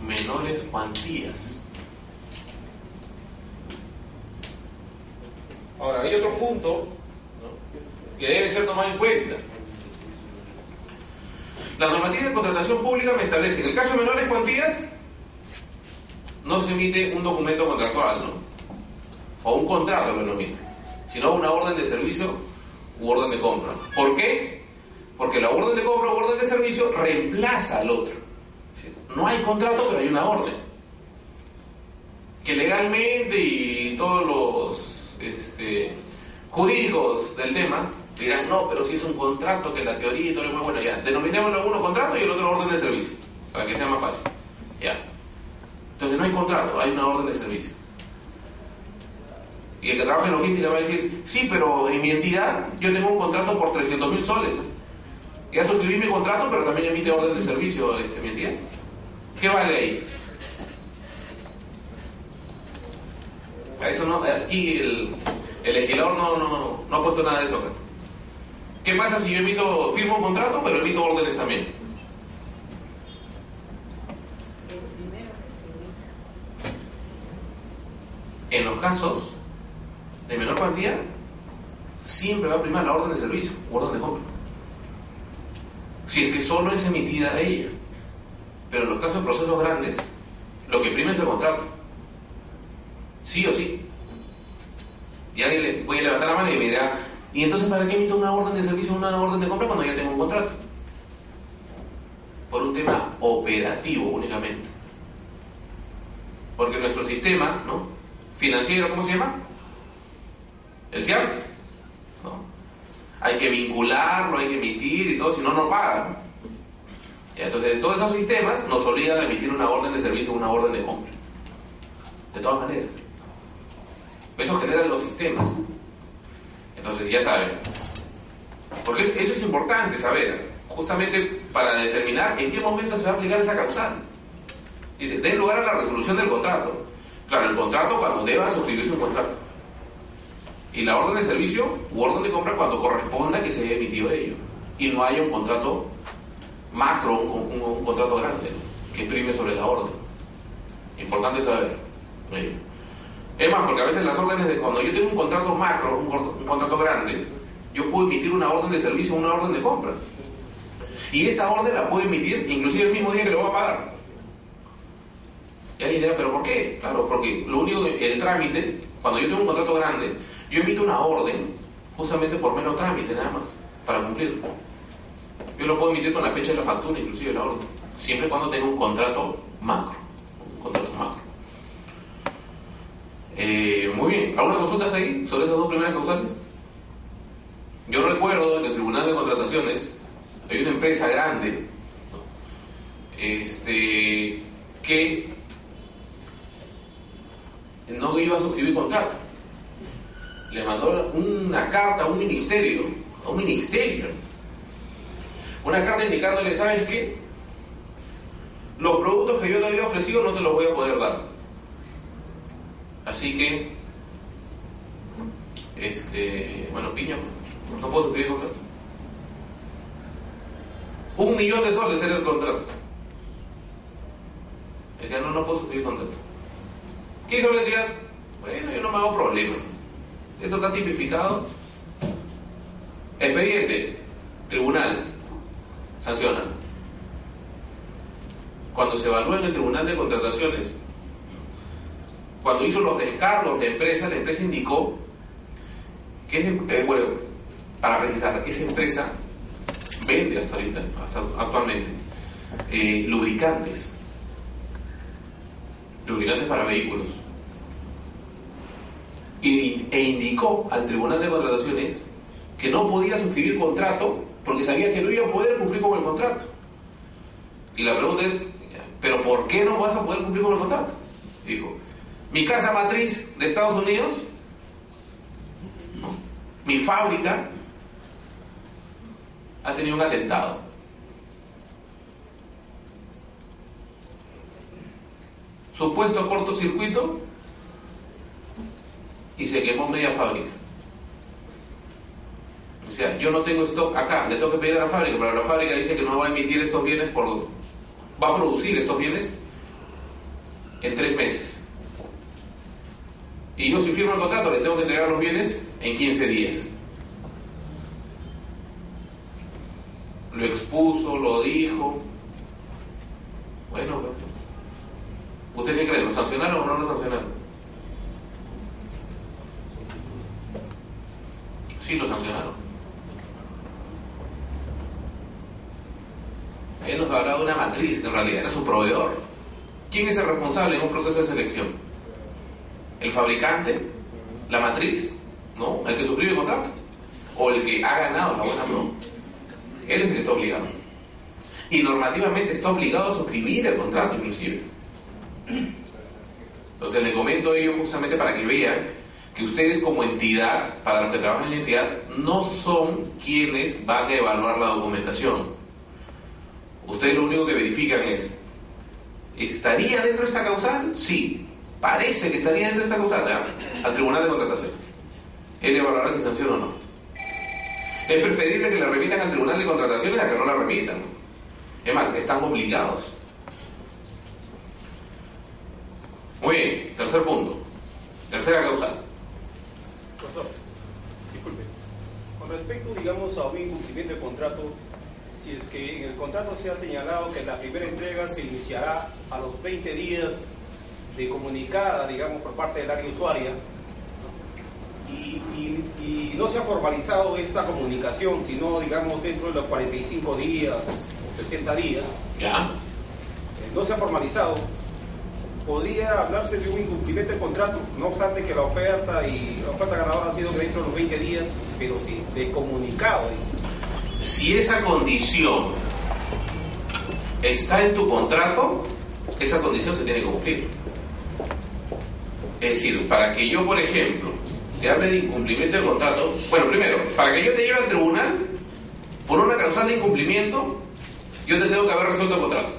menores cuantías. Ahora, hay otro punto, ¿no?, que debe ser tomado en cuenta. La normativa de contratación pública me establece, en el caso de menores cuantías, no se emite un documento contractual, ¿no?, o un contrato, lo denomina, sino una orden de servicio u orden de compra. ¿Por qué? Porque la orden de compra u orden de servicio reemplaza al otro. No hay contrato, pero hay una orden. Que legalmente y todos los jurídicos del tema dirán, no, pero si es un contrato, que la teoría y todo lo demás, bueno, ya, denominémoslo uno contrato y el otro orden de servicio, para que sea más fácil. Ya. Entonces no hay contrato, hay una orden de servicio. Y el que trabaja en logística va a decir, sí, pero en mi entidad yo tengo un contrato por 300.000 soles. Ya suscribí mi contrato, pero también emite orden de servicio mi entidad. ¿Qué vale ahí? A eso no, aquí el legislador no ha puesto nada de eso acá. ¿Qué pasa si yo firmo un contrato, pero emito órdenes también? En los casos de menor cuantía, siempre va a primar la orden de servicio o orden de compra. Si es que solo es emitida ella. Pero en los casos de procesos grandes, lo que prima es el contrato. Sí o sí. Y alguien le voy a levantar la mano y me dirá, ¿y entonces para qué emito una orden de servicio o una orden de compra cuando ya tengo un contrato? Por un tema operativo únicamente. Porque nuestro sistema, ¿no?, financiero, ¿cómo se llama? El CIAF, ¿no? Hay que vincularlo, hay que emitir y todo, si no, no pagan. Entonces, todos esos sistemas nos obligan a emitir una orden de servicio o una orden de compra. De todas maneras. Eso genera los sistemas. Entonces, ya saben. Porque eso es importante saber, justamente para determinar en qué momento se va a aplicar esa causal. Dice, den lugar a la resolución del contrato. Claro, el contrato cuando deba suscribirse un contrato. Y la orden de servicio u orden de compra cuando corresponda que se haya emitido ello. Y no haya un contrato macro, un contrato grande, que prime sobre la orden. Importante saber. Es más, porque a veces las órdenes de cuando yo tengo un contrato macro, un contrato grande, yo puedo emitir una orden de servicio o una orden de compra. Y esa orden la puedo emitir inclusive el mismo día que le voy a pagar. Y alguien dirá, ¿pero por qué? Claro, porque lo único que el trámite, cuando yo tengo un contrato grande, yo emito una orden justamente por mero trámite, nada más, para cumplir. Yo lo puedo emitir con la fecha de la factura, inclusive la orden, siempre y cuando tenga un contrato macro. Un contrato macro. Muy bien, ¿alguna consulta hasta ahí sobre esas dos primeras causales? Yo recuerdo en el Tribunal de Contrataciones hay una empresa grande que no iba a suscribir contrato. Le mandó una carta a un ministerio, una carta indicándole, ¿sabes qué? Los productos que yo te había ofrecido no te los voy a poder dar. Así que, piña, no puedo suscribir el contrato. 1 millón de soles era el contrato. Decía, no puedo suscribir el contrato. ¿Qué hizo la entidad? Bueno, yo no me hago problema. Esto está tipificado. Expediente, tribunal, sancionan. Cuando se evalúa en el Tribunal de Contrataciones, cuando hizo los descargos de la empresa indicó que, para precisar, esa empresa vende hasta actualmente, lubricantes para vehículos. E indicó al Tribunal de Contrataciones que no podía suscribir contrato porque sabía que no iba a poder cumplir con el contrato. Y la pregunta es, ¿pero por qué no vas a poder cumplir con el contrato? Dijo, mi casa matriz de Estados Unidos, ¿no?, mi fábrica, ha tenido un atentado. Supuesto cortocircuito y se quemó media fábrica. O sea, yo no tengo stock acá, le tengo que pedir a la fábrica, pero la fábrica dice que no va a emitir estos bienes va a producir estos bienes en 3 meses. Y yo, si firmo el contrato, le tengo que entregar los bienes en 15 días. Lo expuso, lo dijo. Bueno, ¿usted qué cree? ¿Lo sancionaron o no lo sancionaron? Sí, lo sancionaron. Él nos hablaba de una matriz, que en realidad era su proveedor. ¿Quién es el responsable en un proceso de selección? ¿El fabricante? ¿La matriz? ¿No? ¿El que suscribe el contrato? ¿O el que ha ganado la buena prueba? Él es el que está obligado. Y normativamente está obligado a suscribir el contrato, inclusive. Entonces le comento ello justamente para que vean que ustedes como entidad, para los que trabajan en la entidad, no son quienes van a evaluar la documentación. Ustedes lo único que verifican es, ¿estaría dentro de esta causal? Sí. Parece que estaría dentro de esta causal, al Tribunal de Contrataciones. Él evaluará si sanciona o no. Es preferible que la remitan al Tribunal de Contrataciones a que no la remitan. Es más, están obligados. Muy bien, tercer punto. Tercera causal. Profesor, disculpe. Con respecto, digamos, a un incumplimiento de contrato, si es que en el contrato se ha señalado que la primera entrega se iniciará a los 20 días de comunicada, digamos, por parte del área usuaria, y no se ha formalizado esta comunicación, sino, digamos, dentro de los 45 días o 60 días, ¿Ya? no se ha formalizado, podría hablarse de un incumplimiento de contrato, no obstante que la oferta ganadora ha sido dentro de los 20 días, pero sí de comunicado. Si esa condición está en tu contrato, esa condición se tiene que cumplir. Es decir, para que yo, por ejemplo, te hable de incumplimiento de contrato, bueno, primero, para que yo te lleve al tribunal por una causal de incumplimiento, yo te tengo que haber resuelto el contrato.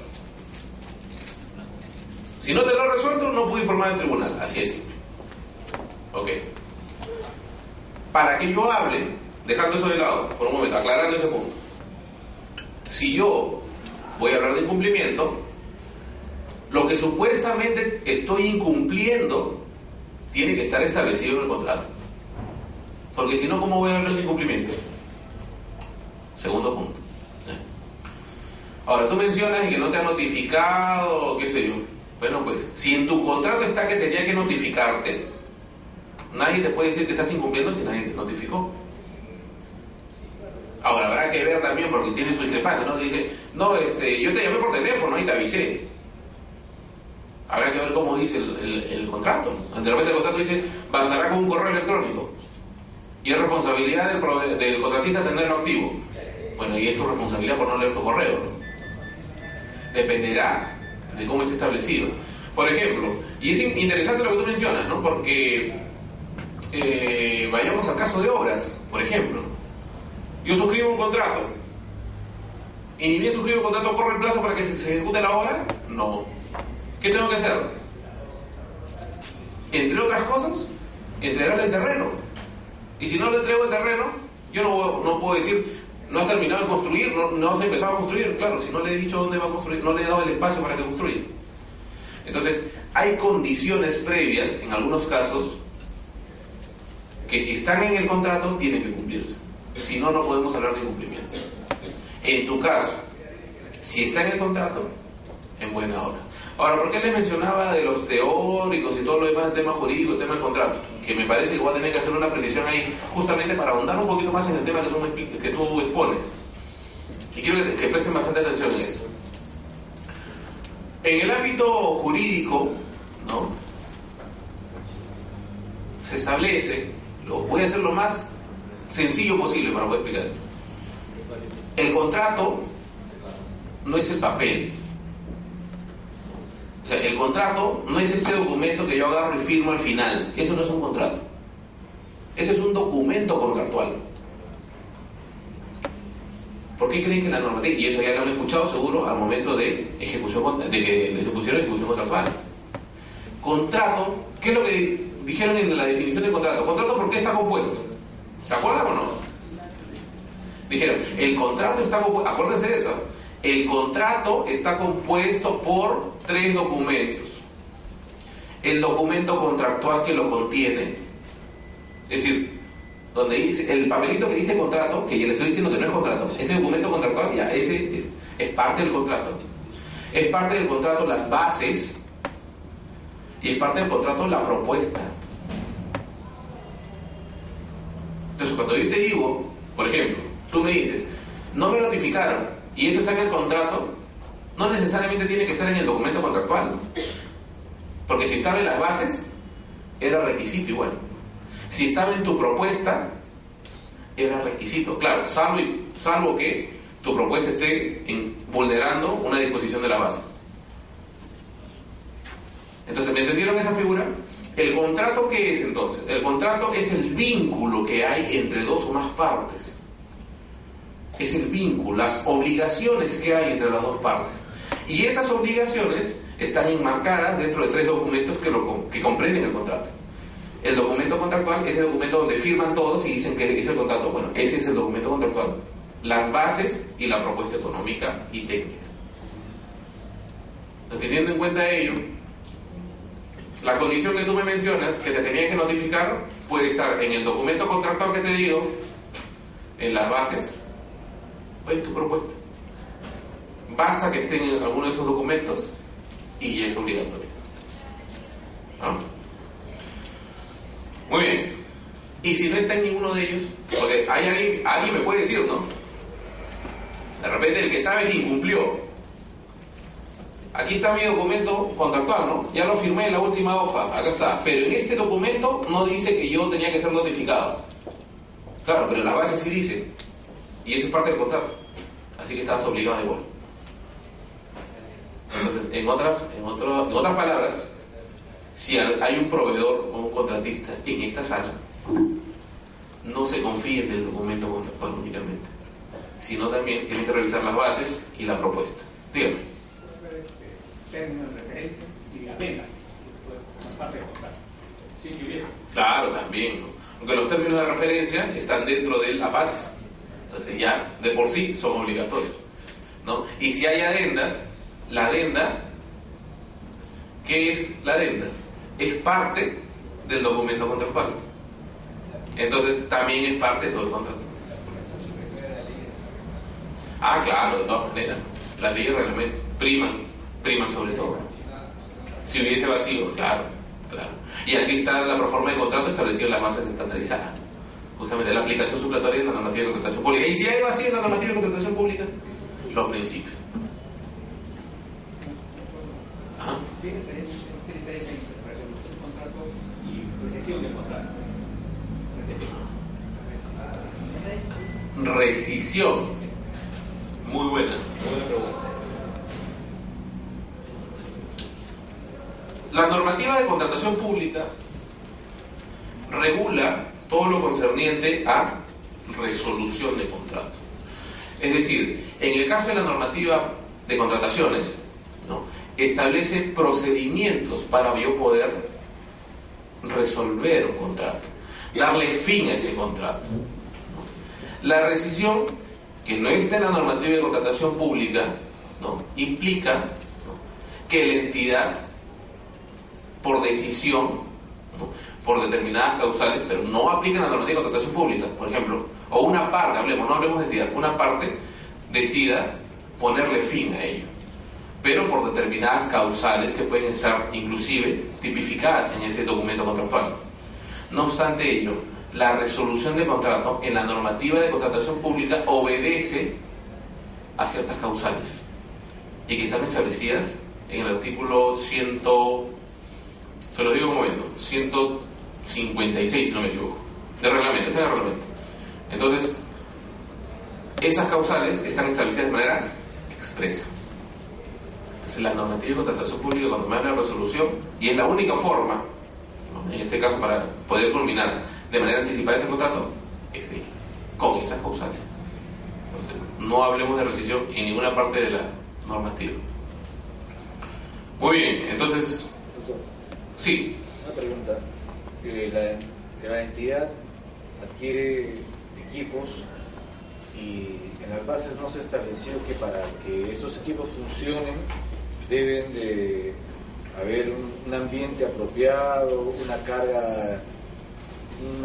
Si no te lo he resuelto, no puedo informar al tribunal. Así es simple. Ok. Para que yo hable, dejando eso de lado, por un momento, aclarando ese punto. Si yo voy a hablar de incumplimiento, lo que supuestamente estoy incumpliendo tiene que estar establecido en el contrato. Porque si no, ¿cómo voy a hablar de incumplimiento? Segundo punto. Ahora, tú mencionas que no te ha notificado, qué sé yo. Bueno, pues, si en tu contrato está que tenía que notificarte, nadie te puede decir que estás incumpliendo si nadie te notificó. Ahora, habrá que ver también, porque tiene su discrepancia, ¿no? Dice, no, yo te llamé por teléfono y te avisé. Habrá que ver cómo dice el contrato. De repente el contrato dice, bastará con un correo electrónico. Y es responsabilidad del contratista tenerlo activo. Bueno, y es tu responsabilidad por no leer tu correo, ¿no? Dependerá de cómo esté establecido. Por ejemplo, y es interesante lo que tú mencionas, ¿no? Porque vayamos al caso de obras, por ejemplo. Yo suscribo un contrato y ni bien suscribo un contrato, ¿corre el plazo para que se ejecute la obra? No. ¿Qué tengo que hacer? Entre otras cosas, entregarle el terreno. Y si no le entrego el terreno, yo no puedo decir, no has terminado de construir, no has empezado a construir. Claro, si no le he dicho dónde va a construir, no le he dado el espacio para que construya. Entonces, hay condiciones previas, en algunos casos, que si están en el contrato, tienen que cumplirse. Si no, no podemos hablar de incumplimiento. En tu caso, si está en el contrato, en buena hora. Ahora, ¿por qué les mencionaba de los teóricos y todo lo demás, el tema jurídico, el tema del contrato? Que me parece que voy a tener que hacer una precisión ahí, justamente para ahondar un poquito más en el tema que tú expones. Y quiero que presten bastante atención en esto. En el ámbito jurídico, ¿no?, se establece, voy a hacer lo más sencillo posible para poder explicar esto. El contrato no es el papel. O sea, el contrato no es este documento que yo agarro y firmo al final. Eso no es un contrato. Ese es un documento contractual. ¿Por qué creen que la normativa, y eso ya lo han escuchado seguro al momento de ejecución, de ejecución contractual? Contrato, ¿qué es lo que dijeron en la definición de contrato? ¿Contrato por qué está compuesto? ¿Se acuerdan o no? Dijeron, el contrato está compuesto, acuérdense de eso. El contrato está compuesto por 3 documentos. El documento contractual que lo contiene, es decir, donde dice, el papelito que dice contrato, que ya le estoy diciendo que no es contrato, ese documento contractual, ya, ese es parte del contrato. Es parte del contrato las bases y es parte del contrato la propuesta. Entonces, cuando yo te digo, por ejemplo, tú me dices, no me notificaron, y eso está en el contrato, no necesariamente tiene que estar en el documento contractual. Porque si estaba en las bases, era requisito igual. Si estaba en tu propuesta, era requisito. Claro, salvo que tu propuesta esté vulnerando una disposición de la base. Entonces, ¿me entendieron esa figura? ¿El contrato qué es entonces? El contrato es el vínculo que hay entre dos o más partes. Es el vínculo, las obligaciones que hay entre las dos partes. Y esas obligaciones están enmarcadas dentro de 3 documentos que comprenden el contrato. El documento contractual es el documento donde firman todos y dicen que es el contrato. Bueno, ese es el documento contractual. Las bases y la propuesta económica y técnica. Teniendo en cuenta ello, la condición que tú me mencionas, que te tenía que notificar, puede estar en el documento contractual que te digo, en las bases o en tu propuesta. Basta que estén en alguno de esos documentos y ya es obligatorio. ¿Ah? Muy bien. Y si no está en ninguno de ellos, porque hay alguien me puede decir, ¿no? De repente el que sabe que incumplió. Aquí está mi documento contractual, ¿no? Ya lo firmé en la última hoja, acá está. Pero en este documento no dice que yo tenía que ser notificado. Claro, pero en la base sí dice. Y eso es parte del contrato. Así que estabas obligado igual. Entonces, en otras palabras, si hay un proveedor o un contratista en esta sala, no se confíe del documento contractual únicamente, sino también tiene que revisar las bases y la propuesta. Dígame. Términos de referencia y la venta, como parte del contrato. Sí, que hubiese. Claro, también, ¿no? Aunque los términos de referencia están dentro de las bases, entonces ya de por sí son obligatorios, ¿no? Y si hay adendas, la adenda, ¿qué es la adenda? Es parte del documento contractual. Entonces también es parte de todo el contrato. Ah, claro, de todas maneras. La ley y el reglamento priman sobre todo. Si hubiese vacíos, claro. Y así está la proforma de contrato establecida en las bases estandarizadas. Justamente la aplicación supletoria de la normativa de contratación pública. Y si hay vacío en la normativa de contratación pública, los principios. Ajá. ¿Qué diferencia entre resolución del contrato y rescisión del contrato? Rescisión. Muy buena pregunta. La normativa de contratación pública regula todo lo concerniente a resolución de contrato. Es decir, en el caso de la normativa de contrataciones, ¿no?, establece procedimientos para yo poder resolver un contrato, darle fin a ese contrato. La rescisión, que no está en la normativa de contratación pública, ¿no?, implica, ¿no?, que la entidad, por decisión, ¿no?, por determinadas causales, pero no aplican la normativa de contratación pública, por ejemplo, o una parte, no hablemos de entidad, una parte decida ponerle fin a ello, pero por determinadas causales que pueden estar inclusive tipificadas en ese documento contractual. No obstante ello, la resolución de contrato en la normativa de contratación pública obedece a ciertas causales y que están establecidas en el artículo 100, se lo digo un momento, 156 si no me equivoco, del reglamento, está en el reglamento. Entonces, esas causales están establecidas de manera expresa. Entonces, la normativa de contratación pública, cuando me habla de resolución, y es la única forma, ¿no?, en este caso para poder culminar de manera anticipada ese contrato, es con esas causales. Entonces, no hablemos de rescisión en ninguna parte de la normativa. Muy bien, entonces... Doctor, Sí. una pregunta. La entidad adquiere equipos y en las bases no se estableció que para que estos equipos funcionen deben de haber un ambiente apropiado, una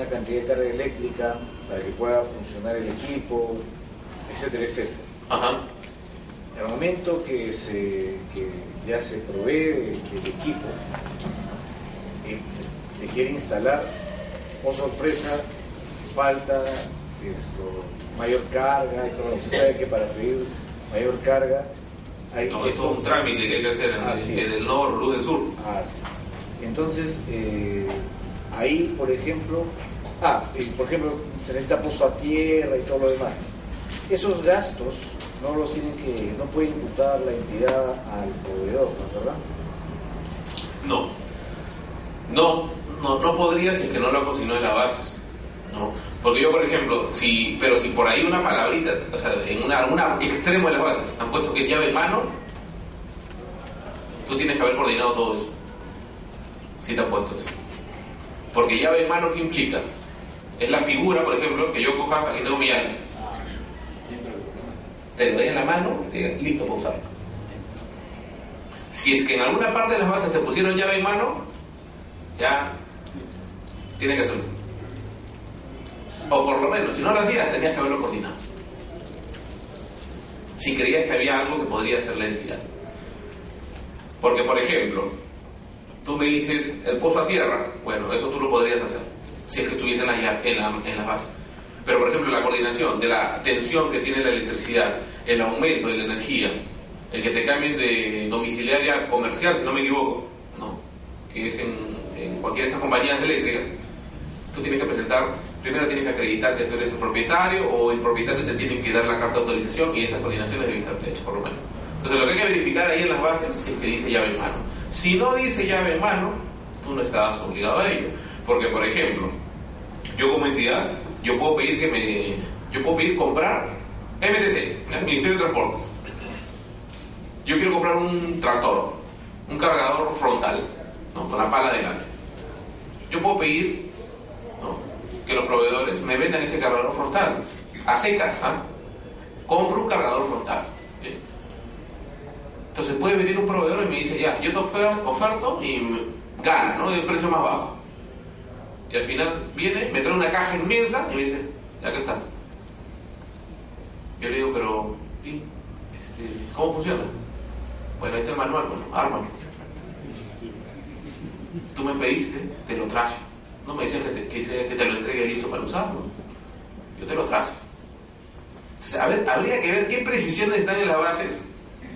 cantidad de carga eléctrica para que pueda funcionar el equipo, etcétera, etcétera. Ajá. Al momento que ya se provee del equipo, se quiere instalar, oh sorpresa, falta mayor carga y todo. Usted sabe que para pedir mayor carga hay No, eso es un trámite que hay que hacer en el norte, luz del sur. Sí. Entonces, ahí, por ejemplo, se necesita pozo a tierra y todo lo demás. Esos gastos no puede imputar la entidad al proveedor, ¿no? ¿Verdad? No podría si es que no lo consignó en las bases, ¿no? Porque yo, por ejemplo, si por ahí una palabrita, o sea, en algún extremo de las bases han puesto que es llave en mano, tú tienes que haber coordinado todo eso. Si te han puesto eso. Porque llave en mano, ¿qué implica? Es la figura, por ejemplo, que yo coja, aquí tengo mi llave. Te lo doy en la mano y te diga, listo para usarlo. Si es que en alguna parte de las bases te pusieron llave en mano, ya tienes que hacerlo. O por lo menos, si no lo hacías, tenías que haberlo coordinado. Si creías que había algo que podría ser la entidad. Porque, por ejemplo, tú me dices el pozo a tierra, bueno, eso tú lo podrías hacer, si es que estuviese en la base. Pero, por ejemplo, la coordinación de la tensión que tiene la electricidad, el aumento de la energía, el que te cambien de domiciliaria a comercial, si no me equivoco, ¿no? Que es en cualquiera de estas compañías eléctricas, tú tienes que presentar, primero tienes que acreditar que tú eres el propietario, o el propietario te tiene que dar la carta de autorización, y esas coordinaciones deben estar hechas, por lo menos. Entonces, lo que hay que verificar ahí en las bases es que dice llave en mano. Si no dice llave en mano, tú no estás obligado a ello. Porque, por ejemplo, yo como entidad, yo puedo pedir comprar MTC, el Ministerio de Transportes. Yo quiero comprar un tractor, un cargador frontal, ¿no? Con la pala delante. Yo puedo pedir, ¿no?, que los proveedores me vendan ese cargador frontal, a secas, ¿ah? Compro un cargador frontal. ¿Sí? Entonces puede venir un proveedor y me dice, ya, yo te oferto y gana, ¿no?, de un precio más bajo. Y al final viene, me trae una caja inmensa y me dice, ya que está. Yo le digo, pero, ¿y cómo funciona? Bueno, ahí está el manual, bueno, ármalo. Tú me pediste, te lo traje. No me dices que te lo entregue listo para usarlo. Yo te lo traje. Entonces, habría que ver qué precisiones están en las bases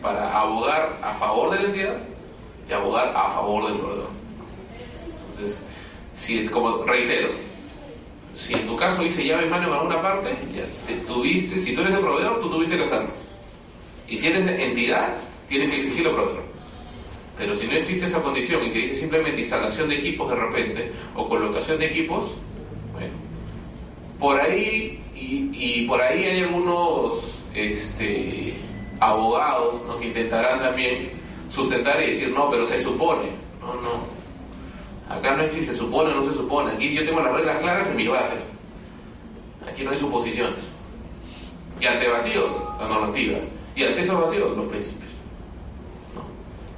para abogar a favor de la entidad y abogar a favor del proveedor. Entonces, si es como, reitero, si en tu caso dice llave en mano en alguna parte, ya si tú eres el proveedor, tú tuviste que hacerlo. Y si eres entidad, tienes que exigirlo al proveedor. Pero si no existe esa condición y te dice simplemente instalación de equipos de repente, o colocación de equipos, bueno, por ahí, y por ahí hay algunos abogados, ¿no?, que intentarán también sustentar y decir, no, pero se supone. No. Acá no existe se supone o no se supone. Aquí yo tengo las reglas claras en mis bases. Aquí no hay suposiciones. Y ante vacíos, la normativa. Y ante esos vacíos, los principios. ¿No?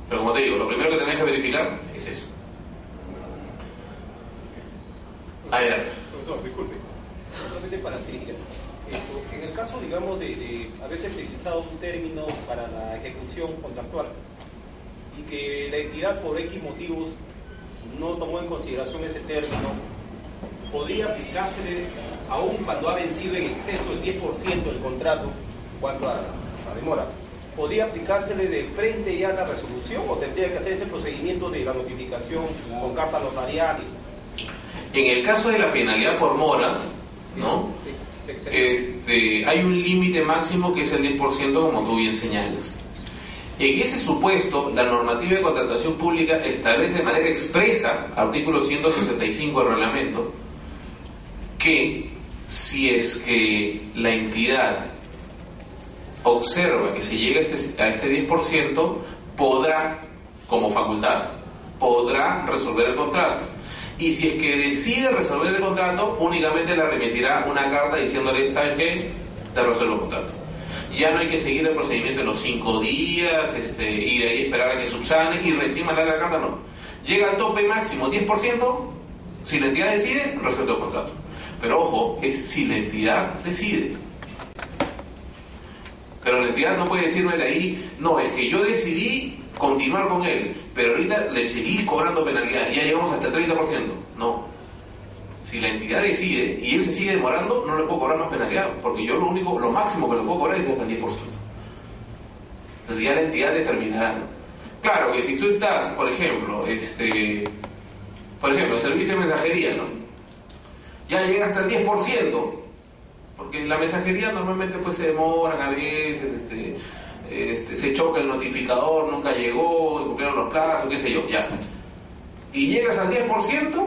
Pero como te digo, lo primero que tenés que verificar es eso. A ver. Profesor, disculpe. Solamente para adquirir esto. En el caso, digamos, de haberse precisado un término para la ejecución contractual y que la entidad por X motivos no tomó en consideración ese término, podría aplicársele aún cuando ha vencido en exceso el 10% del contrato, cuanto a la demora, ¿podría aplicársele de frente ya a la resolución o tendría que hacer ese procedimiento de la notificación con carta notarial? En el caso de la penalidad por mora, ¿no?, hay un límite máximo que es el 10%, como tú bien señalas. En ese supuesto, la normativa de contratación pública establece de manera expresa, artículo 165 del reglamento, que si es que la entidad observa que se llega a este 10%, podrá, como facultad, podrá resolver el contrato. Y si es que decide resolver el contrato, únicamente le remitirá una carta diciéndole, ¿sabes qué?, te resuelvo el contrato. Ya no hay que seguir el procedimiento de los 5 días y de ahí esperar a que subsane y recién mandar la carta, no. Llega al tope máximo, 10%, si la entidad decide, resuelve el contrato. Pero ojo, es si la entidad decide. Pero la entidad no puede decirme de ahí, no, es que yo decidí continuar con él, pero ahorita le seguí cobrando penalidad y ya llegamos hasta el 30%. No. Si la entidad decide y él se sigue demorando, no le puedo cobrar más penalidad, porque yo lo máximo que le puedo cobrar es hasta el 10%. Entonces ya la entidad determinará. Claro que si tú estás, por ejemplo, el servicio de mensajería, ¿no?, ya llega hasta el 10%, porque en la mensajería normalmente pues se demoran a veces, se choca el notificador, nunca llegó, incumplieron los plazos, qué sé yo, ya. Y llegas al 10%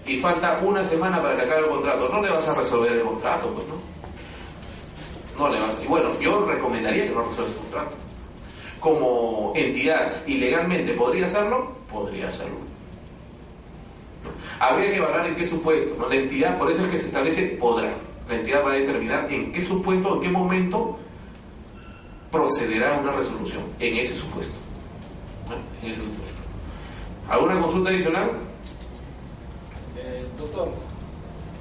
y falta una semana para que acabe el contrato. No le vas a resolver el contrato, pues, ¿no? No le vas a... Y bueno, yo recomendaría que no resuelvas el contrato. Como entidad y legalmente podría hacerlo, podría hacerlo. Habría que evaluar en qué supuesto, ¿no? La entidad, por eso es que se establece podrá. La entidad va a determinar en qué supuesto, en qué momento procederá a una resolución, en ese supuesto. ¿No? En ese supuesto. ¿Alguna consulta adicional? Doctor,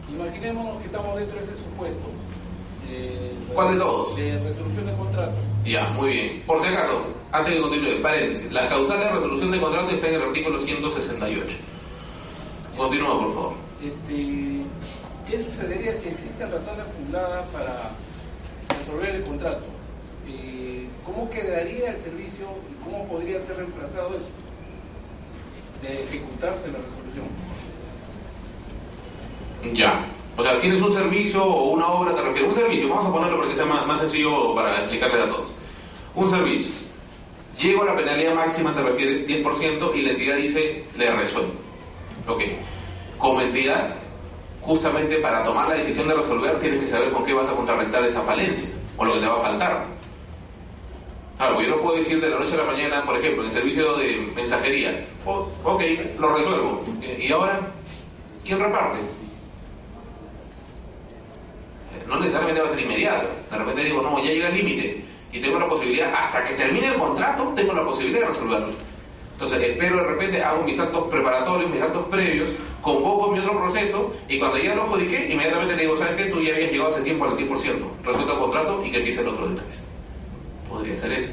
imaginemos que estamos dentro de ese supuesto. ¿Cuál de todos? De resolución de contrato. Ya, muy bien. Por si acaso, antes de continuar, paréntesis. La causal de resolución de contrato está en el artículo 168. Continúa, por favor. ¿Qué sucedería si existen razones fundadas para resolver el contrato? ¿Cómo quedaría el servicio y cómo podría ser reemplazado eso de ejecutarse la resolución? Ya. O sea, tienes un servicio o una obra, te refieres. Un servicio, vamos a ponerlo para que sea más sencillo para explicarle a todos. Un servicio. Llego a la penalidad máxima, te refieres, 10%, y la entidad dice, le resuelvo. Ok. Como entidad, justamente para tomar la decisión de resolver, tienes que saber con qué vas a contrarrestar esa falencia, o lo que te va a faltar. Claro, yo no puedo decir de la noche a la mañana, por ejemplo, en el servicio de mensajería, ok, lo resuelvo. ¿Y ahora quién reparte? No necesariamente va a ser inmediato. De repente digo, no, ya llega el límite y tengo la posibilidad, hasta que termine el contrato, tengo la posibilidad de resolverlo. Entonces espero, de repente hago mis actos preparatorios, mis actos previos, convoco mi otro proceso y cuando ya lo adjudiqué, inmediatamente le digo, ¿sabes qué? Tú ya habías llegado hace tiempo al 10%, resuelto el contrato y que empiece el otro de una vez. Podría ser eso.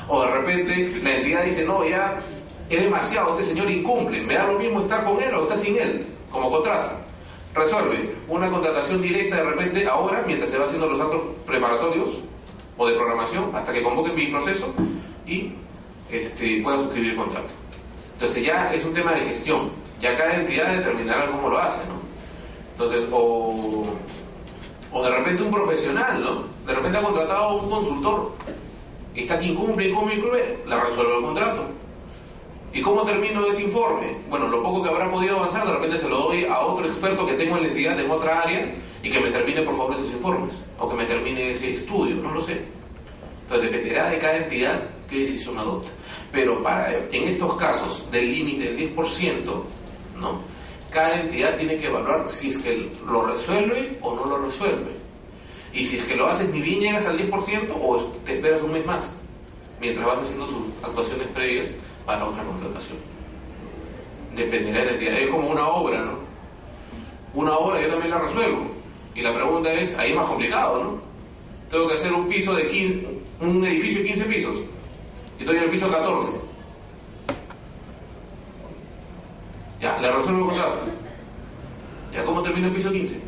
O de repente la entidad dice, no, ya es demasiado, este señor incumple, me da lo mismo estar con él o estar sin él, como contrato. Resuelve una contratación directa de repente ahora, mientras se va haciendo los actos preparatorios o de programación, hasta que convoque mi proceso y pueda suscribir el contrato. Entonces ya es un tema de gestión, ya cada entidad determinará cómo lo hace, ¿no? Entonces, o de repente un profesional, ¿no? De repente ha contratado a un consultor y está que incumple, la resuelve el contrato. ¿Y cómo termino ese informe? Bueno, lo poco que habrá podido avanzar, de repente se lo doy a otro experto que tengo en la entidad, en otra área, y que me termine, por favor, esos informes, o que me termine ese estudio, no lo sé. Entonces dependerá de cada entidad qué decisión adopta. Pero en estos casos del límite del 10%, ¿no? Cada entidad tiene que evaluar si es que lo resuelve o no lo resuelve. Y si es que lo haces ni bien llegas al 10% o te esperas un mes más, mientras vas haciendo tus actuaciones previas para otra contratación. Dependerá de la entidad. Es como una obra, ¿no? Una obra yo también la resuelvo. Y la pregunta es, ahí es más complicado, ¿no? Tengo que hacer un edificio de 15 pisos. Y estoy en el piso 14. Ya, le resuelvo el contrato. Ya, ¿cómo termino el piso 15?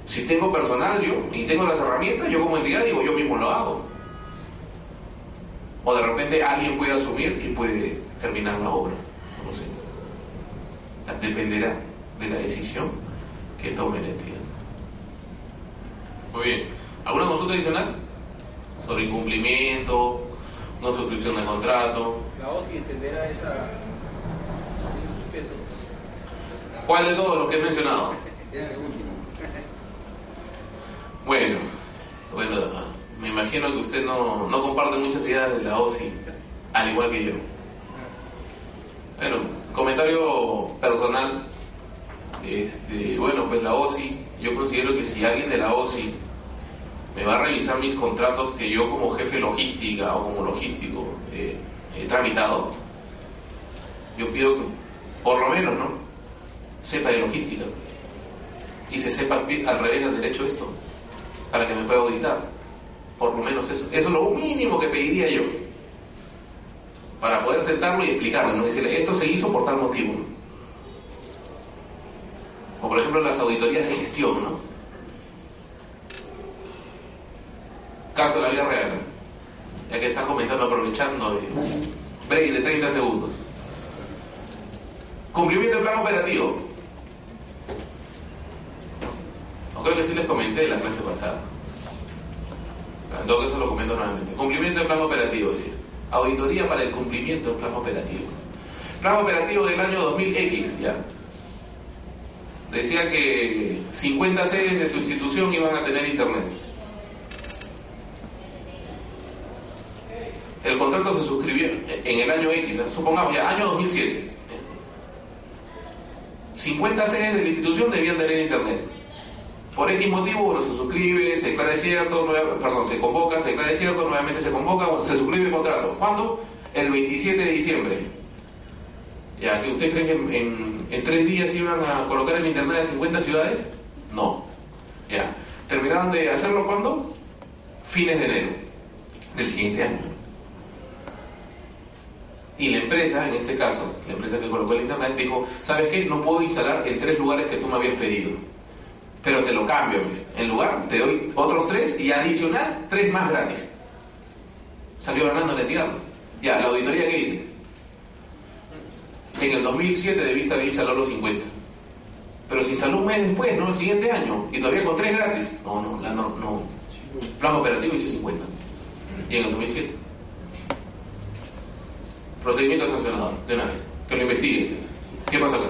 Si tengo personal yo y tengo las herramientas, yo como entidad digo, yo mismo lo hago. O de repente alguien puede asumir y puede terminar la obra. No lo sé. Dependerá de la decisión que tome la entidad. Muy bien. ¿Alguna consulta adicional? Sobre incumplimiento, no suscripción de contrato. La OSI entenderá ese sustento. ¿Cuál de todos los que he mencionado? Es el último. Bueno, me imagino que usted no comparte muchas ideas de la OSI, al igual que yo. Bueno, comentario personal. Bueno, pues la OSI, yo considero que si alguien de la OSI me va a revisar mis contratos que yo como jefe logística o como logístico he tramitado, yo pido que, por lo menos, ¿no?, sepa de logística y se sepa al revés del derecho esto, para que me pueda auditar. Por lo menos eso. Eso es lo mínimo que pediría yo, para poder sentarlo y explicarle, ¿no? Decirle, esto se hizo por tal motivo, ¿no? O por ejemplo las auditorías de gestión, ¿no? Caso de la vida real, ¿no? Ya que estás comentando, aprovechando, break de 30 segundos. Cumplimiento del plan operativo. No, creo que sí les comenté en la clase pasada. En todo caso lo comento nuevamente. Cumplimiento del plan operativo, es decir, auditoría para el cumplimiento del plan operativo. Plan operativo del año 2000X, ya. Decía que 50 sedes de tu institución iban a tener internet. el contrato se suscribió en el año X, supongamos ya, año 2007. 50 sedes de la institución debían tener internet. Por X motivo, bueno, se suscribe, se declara desierto, se convoca, se declara desierto, nuevamente se convoca, bueno, se suscribe el contrato. ¿Cuándo? El 27 de diciembre. ¿Ya que ustedes creen que en 3 días iban a colocar el internet a 50 ciudades? No. Ya. ¿Terminaron de hacerlo cuándo? Fines de enero del siguiente año. Y la empresa, en este caso, la empresa que colocó el internet, dijo, ¿sabes qué? No puedo instalar en 3 lugares que tú me habías pedido. Pero te lo cambio, en lugar te doy otros 3 y adicional 3 más gratis. Salió ganando la entidad. Ya, la auditoría que dice. En el 2007 debiste haber instalado los 50. Pero se instaló un mes después, ¿no? El siguiente año. Y todavía con 3 gratis. No. Plan operativo dice 50. Y en el 2007. Procedimiento sancionador, de una vez. Que lo investiguen. ¿Qué pasa acá?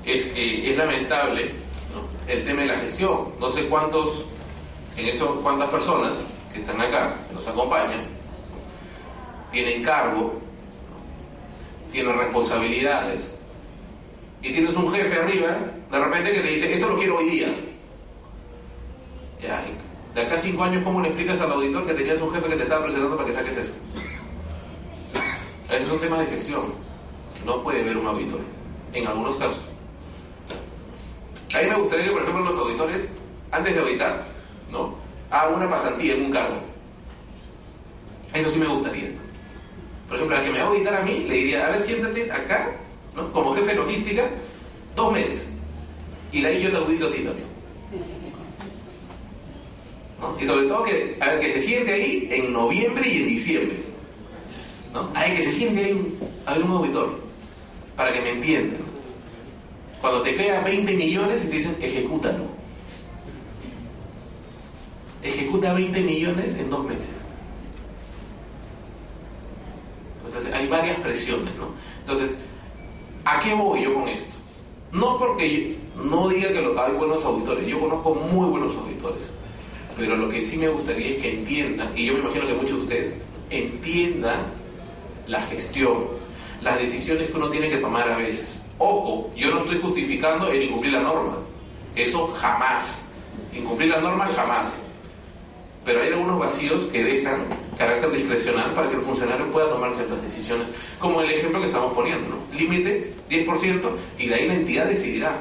Es que es lamentable, ¿no?, el tema de la gestión. No sé cuántas personas que están acá, que nos acompañan, tienen cargo, ¿no?, tienen responsabilidades, y tienes un jefe arriba, de repente, que te dice, esto lo quiero hoy día. Ya, de acá a 5 años, ¿cómo le explicas al auditor que tenías un jefe que te estaba presentando para que saques eso? Esos son temas de gestión que no puede ver un auditor, en algunos casos. A mí me gustaría que, por ejemplo, los auditores, antes de auditar, ¿no?, hagan una pasantía en un cargo. Eso sí me gustaría. Por ejemplo, al que me va a auditar a mí, le diría, a ver, siéntate acá, ¿no?, como jefe de logística, 2 meses. Y de ahí yo te audito a ti también. ¿No? Y sobre todo que se siente ahí en noviembre y en diciembre. ¿No? Hay que se siente ahí un auditor, para que me entiendan. Cuando te quedan 20 millones y te dicen, ejecútalo. Ejecuta 20 millones en 2 meses. Entonces hay varias presiones, ¿no? Entonces, ¿a qué voy yo con esto? No porque no diga que hay buenos auditores, yo conozco muy buenos auditores, pero lo que sí me gustaría es que entiendan, y yo me imagino que muchos de ustedes entiendan la gestión, las decisiones que uno tiene que tomar a veces. Ojo, yo no estoy justificando el incumplir la norma, eso jamás, incumplir la norma jamás, pero hay algunos vacíos que dejan carácter discrecional para que el funcionario pueda tomar ciertas decisiones, como el ejemplo que estamos poniendo, ¿no? Límite 10% y de ahí la entidad decidirá,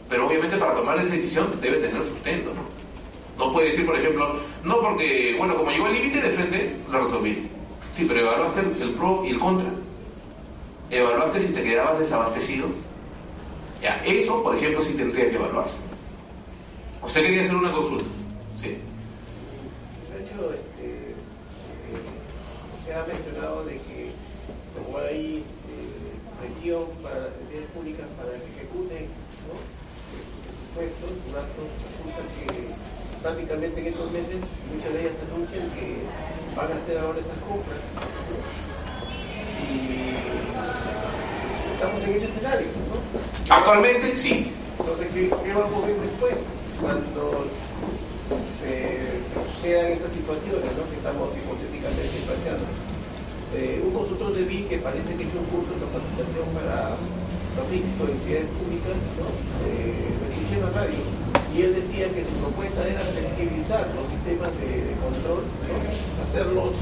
pero obviamente para tomar esa decisión debe tener sustento, ¿no? No puede decir, por ejemplo, no porque, bueno, como llegó al límite de frente, lo resolví. Sí, pero evaluaste el pro y el contra. Evaluaste si te quedabas desabastecido. Ya, eso, por ejemplo, sí tendría que evaluarse. Usted quería hacer una consulta. Sí. De hecho, se ha mencionado de que como hay presión para las entidades públicas para que ejecuten, ¿no?, puestos, gastos, resulta que prácticamente en estos meses muchas de ellas anuncian que van a hacer ahora esas compras, ¿no? Y estamos en ese escenario, ¿no? Actualmente sí. Entonces, ¿qué va a ocurrir después cuando se sucedan estas situaciones, ¿no?, que estamos hipotéticamente planteando? Un consultor de BI que parece que hizo un curso de capacitación para logísticos de entidades públicas, ¿no?, lo escuché en la radio, y él decía que su propuesta era flexibilizar los sistemas de control, ¿no?, hacerlos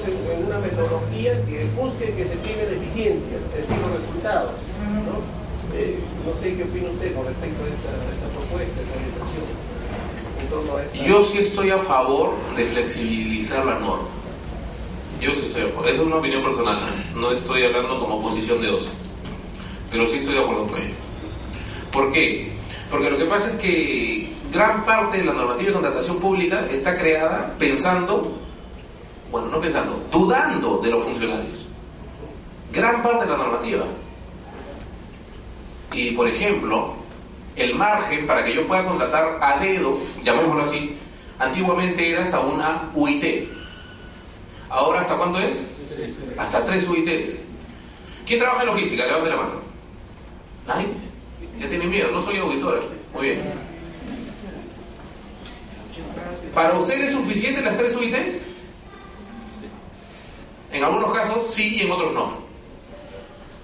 en una metodología que busque que se prime la eficiencia, es decir, los resultados, ¿no? No sé qué opina usted con respecto a esta propuesta, esta orientación, en torno a esta... Yo sí estoy a favor de flexibilizar la norma. Yo sí estoy a favor. Esa es una opinión personal, no estoy hablando como posición de OSA, pero sí estoy de acuerdo con ello. ¿Por qué? Porque lo que pasa es que gran parte de la normativa de contratación pública está creada dudando de los funcionarios. Gran parte de la normativa. Y por ejemplo, el margen para que yo pueda contratar a dedo, llamémoslo así, antiguamente era hasta una UIT. Ahora, ¿hasta cuánto es? Hasta 3 UITs. ¿Quién trabaja en logística? Levante la mano. ¿Nadie? Ya tienen miedo, no soy auditor. Muy bien. ¿Para usted es suficiente las 3 UITs? En algunos casos sí y en otros no.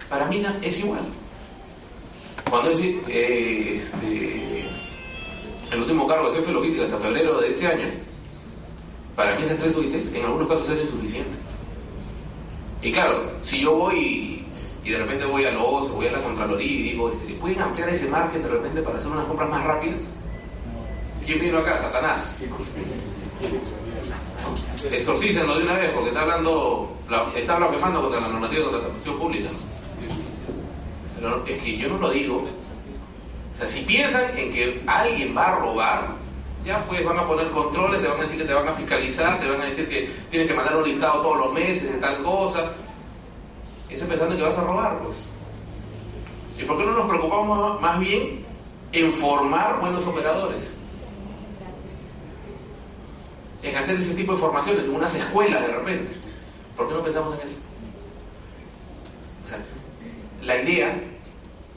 Para mí es igual. Cuando es el último cargo de jefe de logística hasta febrero de este año, para mí esas 3 UITs en algunos casos eran insuficientes. Y claro, si yo voy y de repente voy al OCE, voy a la Contraloría y digo, ¿pueden ampliar ese margen de repente para hacer unas compras más rápidas? ¿Quién vino acá? Satanás. Exorcícenlo de una vez porque está blasfemando contra la normativa de contratación pública. Pero es que yo no lo digo. O sea, si piensan en que alguien va a robar, ya pues van a poner controles, te van a decir que te van a fiscalizar, te van a decir que tienes que mandar un listado todos los meses de tal cosa. Eso pensando que vas a robar, pues. ¿Y por qué no nos preocupamos más bien en formar buenos operadores? En hacer ese tipo de formaciones, en unas escuelas de repente. ¿Por qué no pensamos en eso? O sea, la idea,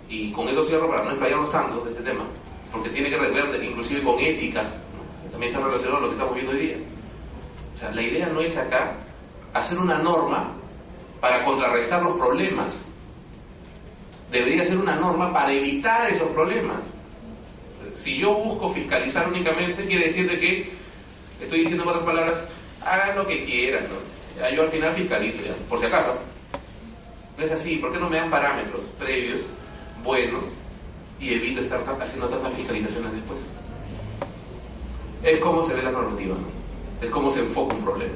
y con eso cierro para no explayarnos tanto de este tema, porque tiene que ver inclusive con ética, ¿no? También está relacionado a lo que estamos viendo hoy día. O sea, la idea no es acá hacer una norma para contrarrestar los problemas. Debería ser una norma para evitar esos problemas. Si yo busco fiscalizar únicamente, quiere decir de que estoy diciendo en otras palabras, hagan lo que quieran, ¿no? Ya, yo al final fiscalizo, ya, por si acaso. No es así. ¿Por qué no me dan parámetros previos buenos y evito estar haciendo tantas fiscalizaciones después? Es como se ve la normativa, ¿no? Es como se enfoca un problema.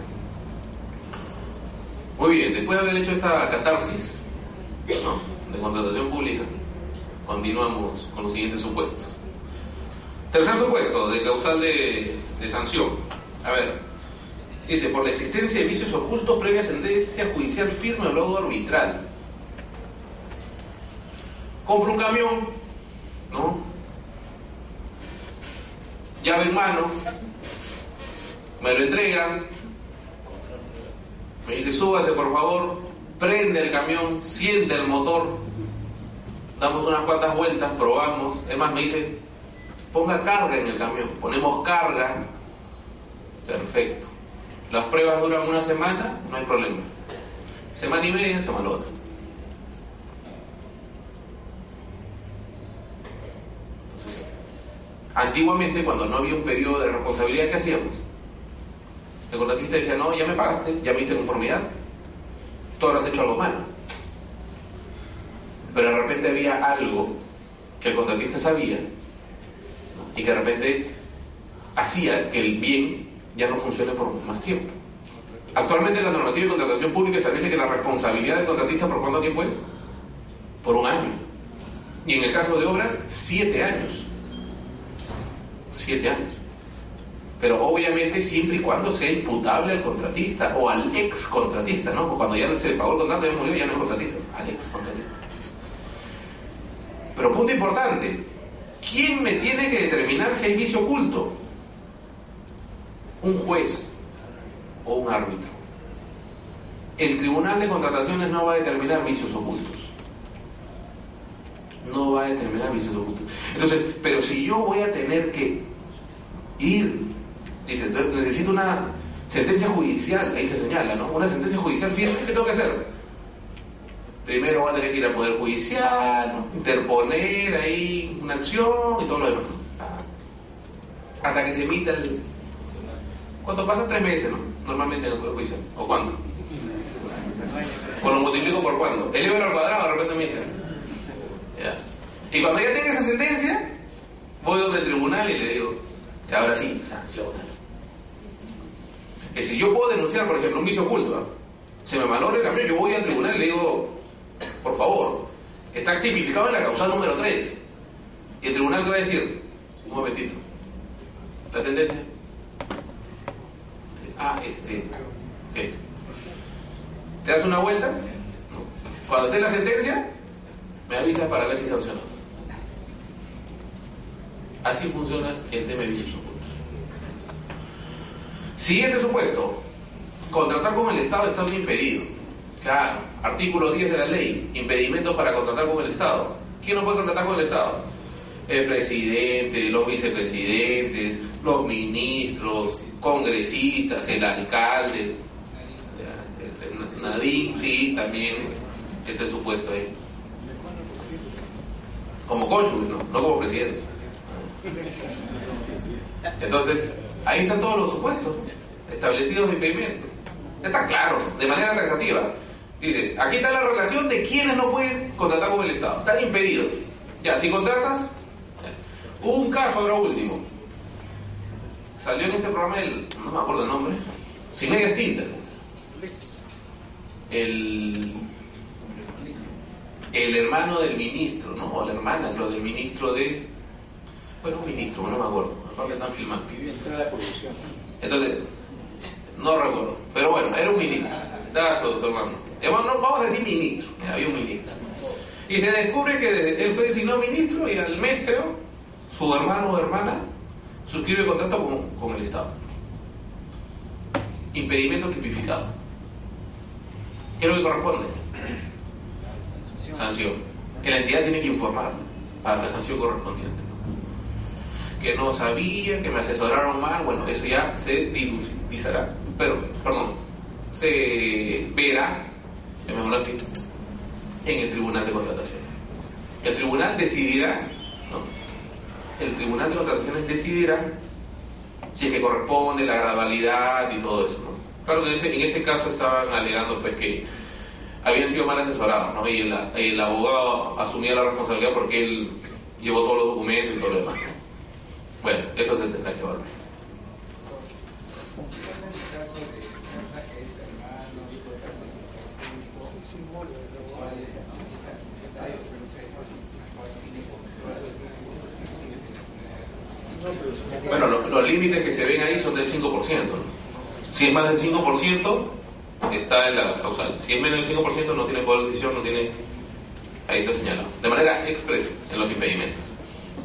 Muy bien, después de haber hecho esta catarsis, ¿no?, de contratación pública, continuamos con los siguientes supuestos. Tercer supuesto, de causal de sanción. A ver, dice, por la existencia de vicios ocultos previa sentencia judicial firme o laudo arbitral. Compro un camión, ¿no?, llave en mano, me lo entregan, me dice, súbase por favor, prende el camión, siente el motor, damos unas cuantas vueltas, probamos, es más, me dice, ponga carga en el camión, ponemos carga, perfecto. Las pruebas duran una semana, no hay problema. Semana y media se malogró. Entonces, antiguamente, cuando no había un periodo de responsabilidad, ¿qué hacíamos? El contratista decía, no, ya me pagaste, ya me diste conformidad, tú habrás hecho algo malo. Pero de repente había algo que el contratista sabía, ¿no?, y que de repente hacía que el bien ya no funcione por más tiempo. Actualmente la normativa de contratación pública establece que la responsabilidad del contratista, ¿por cuánto tiempo es? Por 1 año. Y en el caso de obras, 7 años. 7 años. Pero obviamente siempre y cuando sea imputable al contratista o al ex contratista, ¿no? Cuando ya se pagó el contrato, ya murió, ya no es contratista, al ex contratista. Pero punto importante, ¿quién me tiene que determinar si hay vicio oculto? Un juez o un árbitro. El Tribunal de Contrataciones no va a determinar vicios ocultos. No va a determinar vicios ocultos. Entonces, pero si yo voy a tener que ir, dice, necesito una sentencia judicial, ahí se señala, ¿no? Una sentencia judicial firme, ¿qué tengo que hacer? Primero voy a tener que ir al Poder Judicial, ¿no?, interponer ahí una acción y todo lo demás, ¿no?, hasta que se emita el... ¿Cuánto pasa? 3 meses, ¿no?, normalmente en el Poder Judicial. ¿O cuánto? ¿O lo multiplico por cuánto? Elevelo al cuadrado, de repente me dicen. Ya. Y cuando ya tenga esa sentencia, voy donde el tribunal y le digo, que ahora sí, sanciona. Que si yo puedo denunciar, por ejemplo, un vicio oculto, ¿eh?, se me malogra el camión, yo voy al tribunal y le digo, por favor, está tipificado en la causal número 3. Y el tribunal te va a decir, un momentito, la sentencia. ¿Qué? ¿Te das una vuelta? Cuando esté la sentencia, me avisas para ver si sancionó. Así funciona el tema de vicios ocultos. Siguiente supuesto, contratar con el Estado está impedido. Claro, artículo 10 de la ley, impedimentos para contratar con el Estado. ¿Quién no puede contratar con el Estado? El presidente, los vicepresidentes, los ministros, congresistas, el alcalde, Nadine, sí, también está el supuesto ahí. Como cónyuge, no como presidente. Entonces, ahí están todos los supuestos establecidos de impedimento. Está claro, de manera taxativa. Dice, aquí está la relación de quienes no pueden contratar con el Estado. Están impedidos. Ya, si contratas, hubo un caso ahora último. Salió en este programa no me acuerdo el nombre, Sin Medias Tintas. El hermano del ministro, ¿no? O la hermana, creo, del ministro de... Bueno, un ministro, no me acuerdo. Aparte están filmando. Entonces, no recuerdo. Pero bueno, era un ministro. Estaba su hermano. No, vamos a decir ministro. Había un ministro. Y se descubre que él fue designado ministro y al mes, creo, su hermano o hermana suscribe contrato con el Estado. Impedimento tipificado. ¿Qué es lo que corresponde? Sanción. Que la entidad tiene que informar para la sanción correspondiente. Que no sabía, que me asesoraron mal, bueno, eso ya se dilucidará, se verá, llamémoslo así, en el Tribunal de Contrataciones. El tribunal decidirá, ¿no? El Tribunal de Contrataciones decidirá si es que corresponde la gradualidad y todo eso, ¿no? Claro que en ese caso estaban alegando pues que habían sido mal asesorados, ¿no? Y el abogado asumía la responsabilidad porque él llevó todos los documentos y todo lo demás, ¿no? Bueno, eso se tendrá que volver. Bueno, los límites que se ven ahí son del 5%, ¿no? Si es más del 5%, está en la causal. Si es menos del 5%, no tiene poder de decisión, no tiene... Ahí está señalado. De manera expresa en los impedimentos.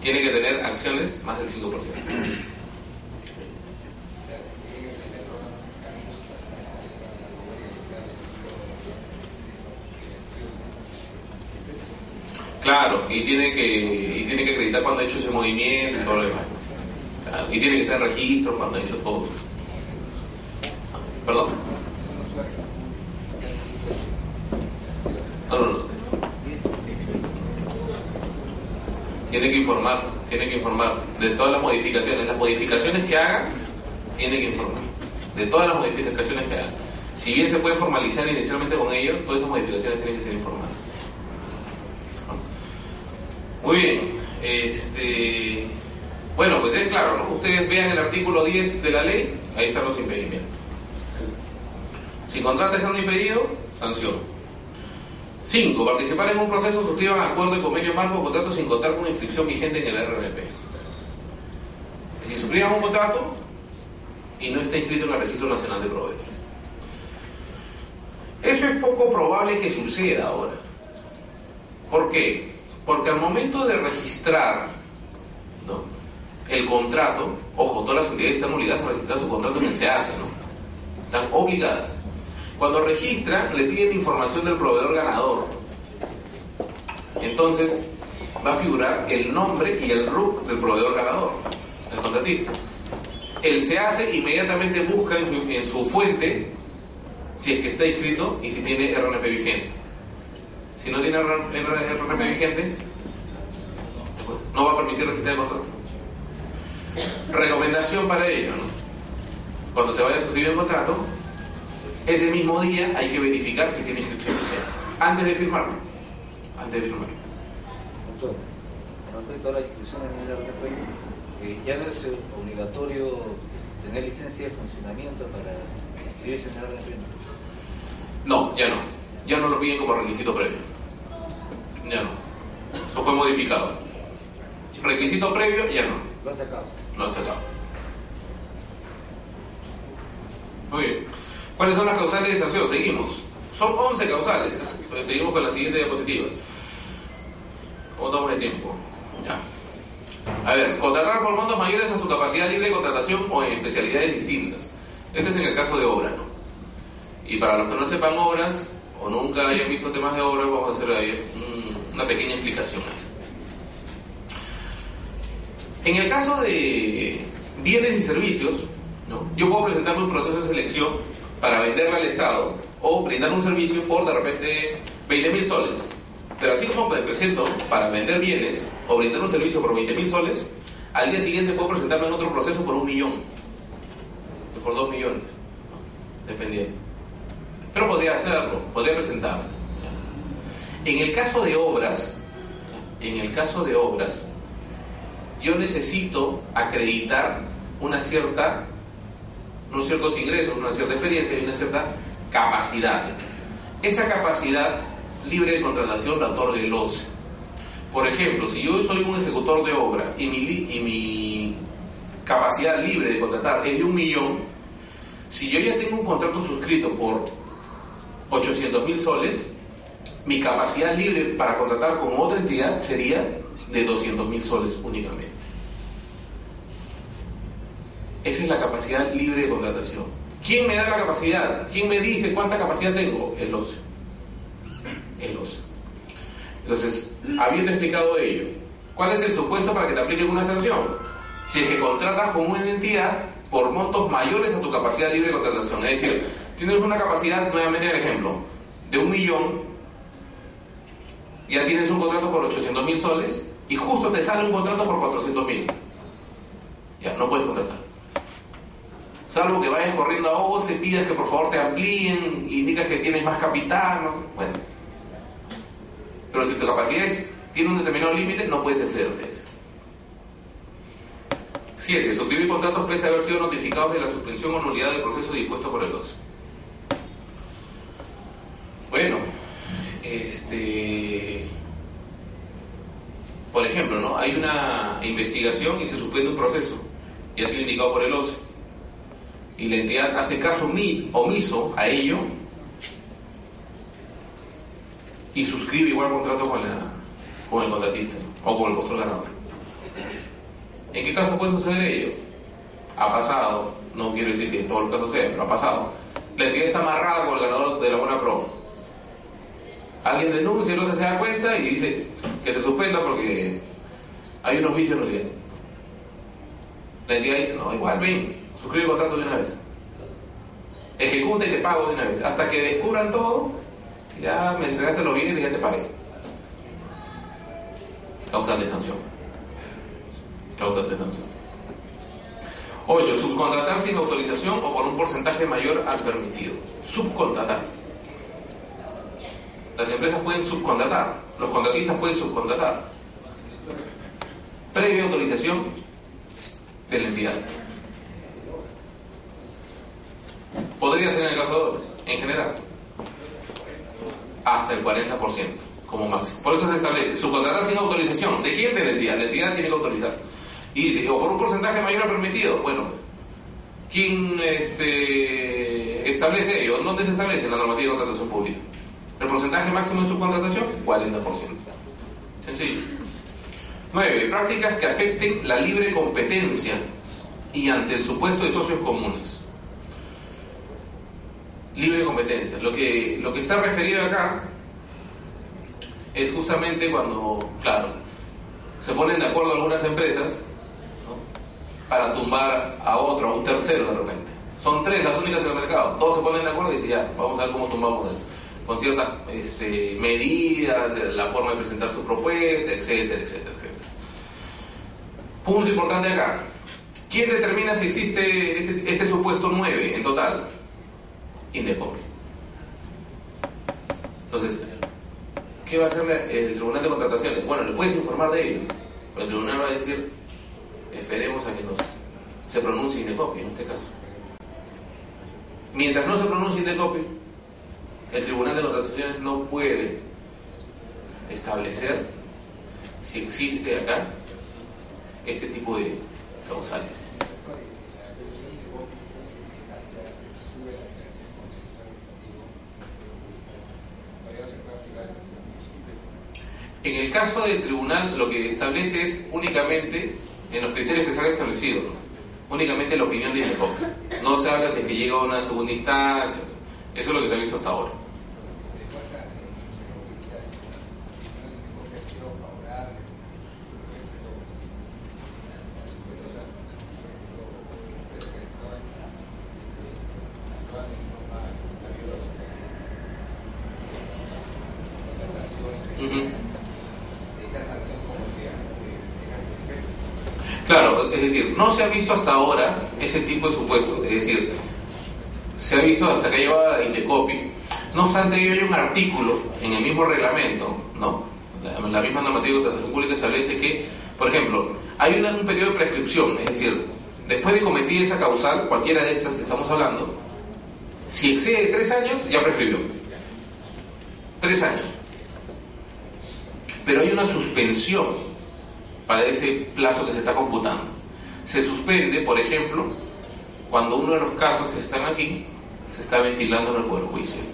Tiene que tener acciones más del 5%. Claro, y tiene que acreditar cuando ha hecho ese movimiento y todo lo demás. Claro, y tiene que estar en registro cuando ha hecho todo eso. ¿Perdón? No. Tiene que informar de todas las modificaciones que haga, tiene que informar de todas las modificaciones que haga. Si bien se puede formalizar inicialmente con ello, todas esas modificaciones tienen que ser informadas. Muy bien, bueno, pues es claro, ¿no? Ustedes vean el artículo 10 de la ley, ahí están los impedimentos. Si contrata estando impedido, sanción. 5. Participar en un proceso, suscriban acuerdo de convenio marco o contrato sin contar con inscripción vigente en el RNP. Si suscriban un contrato y no está inscrito en el Registro Nacional de Proveedores. Eso es poco probable que suceda ahora. ¿Por qué? Porque al momento de registrar, ¿no?, el contrato, ojo, todas las entidades están obligadas a registrar su contrato en el SEACE, ¿no? Están obligadas. Cuando registran, le piden información del proveedor ganador. Entonces, va a figurar el nombre y el RUC del proveedor ganador, el contratista. El SEACE inmediatamente busca en su fuente si es que está inscrito y si tiene RNP vigente. Si no tiene RNP vigente, pues no va a permitir registrar el contrato. Recomendación para ello, ¿no? Cuando se vaya a suscribir el contrato, ese mismo día hay que verificar si tiene inscripción vigente, antes de firmarlo. Doctor, con respecto a la inscripción en el RNP, ya no es obligatorio tener licencia de funcionamiento para inscribirse en el RNP. No, ya no. Ya no lo piden como requisito previo. Ya no. Eso fue modificado. Requisito previo, ya no. Lo han sacado. Lo han sacado. Muy bien. ¿Cuáles son las causales de sanción? Seguimos. Son 11 causales. Entonces, seguimos con la siguiente diapositiva. ¿Cómo estamos de tiempo? Ya. A ver, contratar por montos mayores a su capacidad libre de contratación o en especialidades distintas. Este es en el caso de obras, ¿no? Y para los que no sepan obras o nunca hayan visto temas de obras, vamos a hacer ahí una pequeña explicación. En el caso de bienes y servicios, ¿no? Yo puedo presentarme un proceso de selección para venderle al Estado o brindar un servicio por de repente 20.000 soles. Pero así como me presento para vender bienes o brindar un servicio por 20.000 soles, al día siguiente puedo presentarme en otro proceso por 1 millón, por 2 millones, dependiendo. Pero podría hacerlo, podría presentarlo. En el caso de obras, yo necesito acreditar unos ciertos ingresos, una cierta experiencia y una cierta capacidad. Esa capacidad libre de contratación la otorga el OCE. Por ejemplo, si yo soy un ejecutor de obra y mi capacidad libre de contratar es de 1 millón, si yo ya tengo un contrato suscrito por 800.000 soles, mi capacidad libre para contratar con otra entidad sería de 200.000 soles únicamente. Esa es la capacidad libre de contratación. ¿Quién me da la capacidad? ¿Quién me dice cuánta capacidad tengo? El OCE. El OCE. Entonces, habiendo explicado ello, ¿cuál es el supuesto para que te apliquen una sanción? Si es que contratas con una entidad por montos mayores a tu capacidad libre de contratación. Es decir, tienes una capacidad, nuevamente el ejemplo, de 1 millón, ya tienes un contrato por 800.000 soles y justo te sale un contrato por 400.000. Ya, no puedes contratar. Salvo que vayas corriendo a OCE, pidas que por favor te amplíen, indicas que tienes más capital, ¿no? Bueno. Pero si tu capacidad tiene un determinado límite, no puedes excederte a eso. 7. Suscribir contratos pese a haber sido notificados de la suspensión o nulidad del proceso dispuesto por el OCE. Bueno, por ejemplo, ¿no? Hay una investigación y se suspende un proceso y ha sido indicado por el OCE. Y la entidad hace caso omiso a ello y suscribe igual contrato con el contratista, ¿no? O con el postor ganador. ¿En qué caso puede suceder ello? Ha pasado, no quiero decir que en todos los casos sea, pero ha pasado. La entidad está amarrada con el ganador de la buena pro. Alguien denuncia, el OCE se da cuenta y dice que se suspenda porque hay unos vicios en realidad. La entidad dice, no, igual, ven, suscribe el contrato de una vez. Ejecuta y te pago de una vez. Hasta que descubran todo, ya me entregaste los bienes y ya te pagué. Causante sanción. 8. Subcontratar sin autorización o por un porcentaje mayor al permitido. Subcontratar. Las empresas pueden subcontratar, los contratistas pueden subcontratar. Previa autorización de la entidad. Podría ser en el caso de obras, en general. Hasta el 40% como máximo. Por eso se establece subcontratar sin autorización. ¿De quién? De la entidad. La entidad tiene que autorizar. Y dice, o por un porcentaje mayor al permitido. Bueno, ¿quién establece ello? ¿Dónde se establece? En la normativa de contratación pública. El porcentaje máximo de subcontratación, 40%. Sencillo. 9. Prácticas que afecten la libre competencia y ante el supuesto de socios comunes. Libre competencia. Lo que está referido acá es justamente cuando, claro, se ponen de acuerdo algunas empresas, ¿no?, para tumbar a otro, a un tercero de repente. Son 3 las únicas en el mercado. Todos se ponen de acuerdo y dicen, ya, vamos a ver cómo tumbamos esto. Con ciertas medidas, la forma de presentar su propuesta, etcétera, etcétera, etcétera. Punto importante acá. ¿Quién determina si existe este supuesto 9 en total? Indecopi. Entonces, ¿qué va a hacer el Tribunal de Contrataciones? Bueno, le puedes informar de ello, pero el Tribunal va a decir, esperemos a que se pronuncie Indecopi en este caso. Mientras no se pronuncie Indecopi, el Tribunal de Contrataciones no puede establecer si existe acá este tipo de causales. En el caso del tribunal, lo que establece es únicamente, en los criterios que se han establecido, ¿no?, únicamente la opinión de Indecopi. No se habla si es que llega a una segunda instancia. Eso es lo que se ha visto hasta ahora. Claro, es decir, no se ha visto hasta ahora ese tipo de supuestos, es decir, se ha visto hasta que lleva Indecopi. No obstante, hay un artículo en el mismo reglamento, ¿no? La misma normativa de contratación pública establece que, por ejemplo, hay un periodo de prescripción, es decir, después de cometer esa causal, cualquiera de estas que estamos hablando, si excede 3 años, ya prescribió. 3 años. Pero hay una suspensión para ese plazo que se está computando. Se suspende, por ejemplo, cuando uno de los casos que están aquí se está ventilando en el Poder Judicial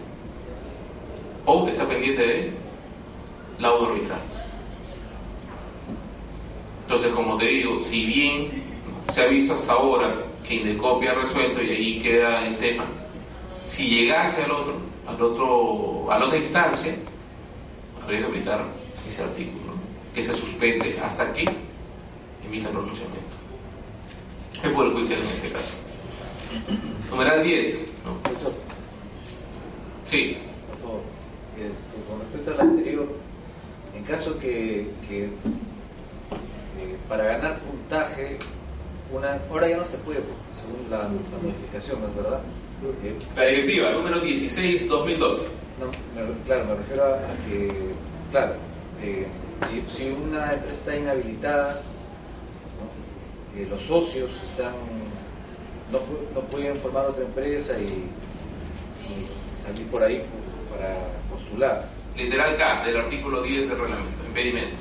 o está pendiente de laudo arbitral. Entonces, como te digo, si bien se ha visto hasta ahora que Indecopi ha resuelto y ahí queda el tema, si llegase a la otra instancia, habría que aplicar ese artículo, ¿no? Que se suspende hasta que emita el pronunciamiento. El Poder Judicial en este caso. Numeral 10, ¿no? Doctor, Sí. por favor, con respecto al anterior, en caso que para ganar puntaje, ahora ya no se puede, según la modificación, ¿no es verdad? La directiva número 16/2012. Claro, me refiero a que, claro, si una empresa está inhabilitada, ¿no? Los socios no pueden formar otra empresa y salir por ahí para postular. Literal K del artículo 10 del reglamento, impedimento.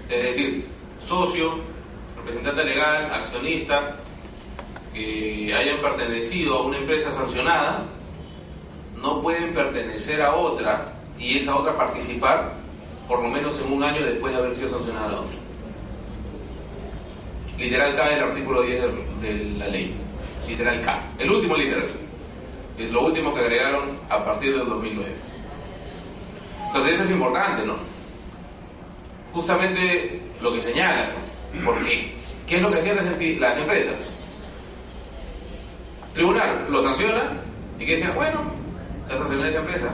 Es decir, socio, representante legal, accionista, que hayan pertenecido a una empresa sancionada, no pueden pertenecer a otra y esa otra participar por lo menos en 1 año después de haber sido sancionada la otra. Literal K del artículo 10 de la ley. Literal K. El último literal. Es lo último que agregaron a partir del 2009. Entonces eso es importante, ¿no? Justamente lo que señala, ¿no? ¿Por qué? ¿Qué es lo que hacían las empresas? Tribunal lo sanciona y que decían, bueno, ya sancionó esa empresa,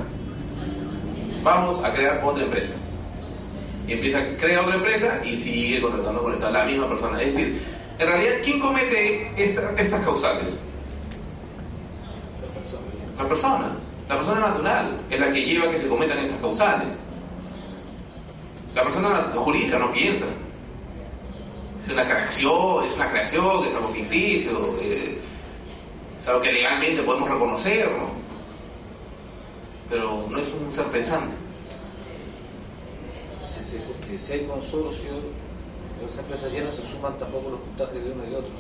vamos a crear otra empresa. Y empieza a crear otra empresa y sigue contratando con la misma persona. Es decir, en realidad, ¿quién comete estas causales? La persona. La persona natural es la que lleva a que se cometan estas causales. La persona jurídica no piensa. Es una creación, es algo ficticio, es algo que legalmente podemos reconocer, ¿no? Pero no es un ser pensante. Si hay consorcio, las empresas ya no se suman tampoco los puntajes de uno y otro.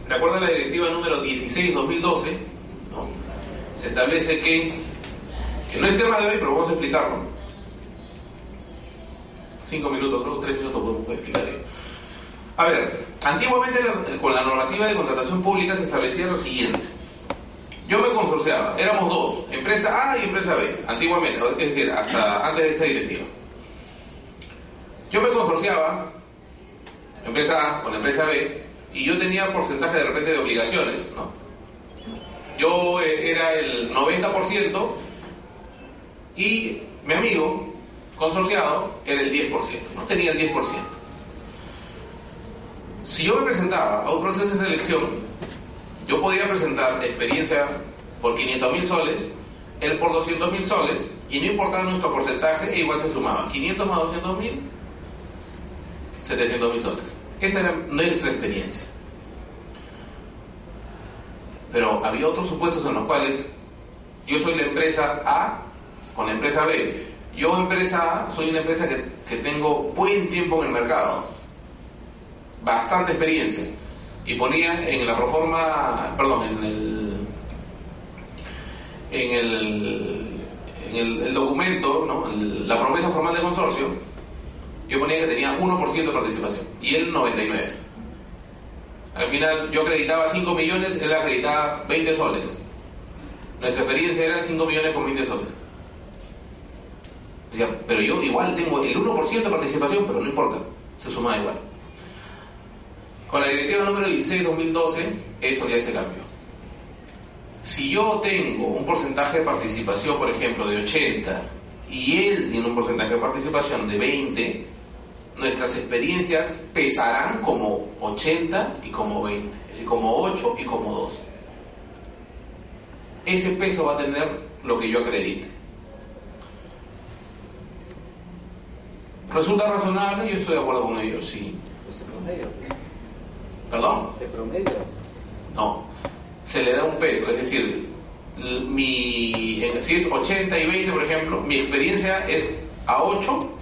De acuerdo a la directiva número 16/2012, ¿no? Se establece que no es tema de hoy, pero vamos a explicarlo. 5 minutos, creo, 3 minutos podemos explicar ello. A ver, antiguamente con la normativa de contratación pública se establecía lo siguiente. Yo me consorciaba, éramos 2, empresa A y empresa B, antiguamente, es decir, hasta antes de esta directiva. Yo me consorciaba, empresa A con la empresa B, y yo tenía porcentaje de repente de obligaciones, ¿no? Yo era el 90% y mi amigo consorciado era el 10%, ¿no? Tenía el 10%. Si yo me presentaba a un proceso de selección, yo podía presentar experiencia por 500.000 soles, él por 200.000 soles, y no importaba nuestro porcentaje, igual se sumaba 500 más 200.000, 700.000 soles. Esa era nuestra experiencia. Pero había otros supuestos en los cuales yo soy la empresa A con la empresa B. Yo, empresa A, soy una empresa que tengo buen tiempo en el mercado, bastante experiencia, y ponía en la proforma, perdón, en el documento, ¿no? La promesa formal de consorcio, yo ponía que tenía 1% de participación y él 99%. Al final yo acreditaba 5 millones, él acreditaba 20 soles. Nuestra experiencia era 5 millones con 20 soles. Decía, pero yo igual tengo el 1% de participación, pero no importa, se suma igual. Con la directiva número 16/2012, eso ya se cambió. Si yo tengo un porcentaje de participación, por ejemplo, de 80 y él tiene un porcentaje de participación de 20, nuestras experiencias pesarán como 80 y como 20, es decir, como 8 y como 2. Ese peso va a tener lo que yo acredite. ¿Resulta razonable? Yo estoy de acuerdo con ello, sí. Pues se promedia. ¿Perdón? Se promedia. No, se le da un peso, es decir, si es 80 y 20, por ejemplo, mi experiencia es a 8,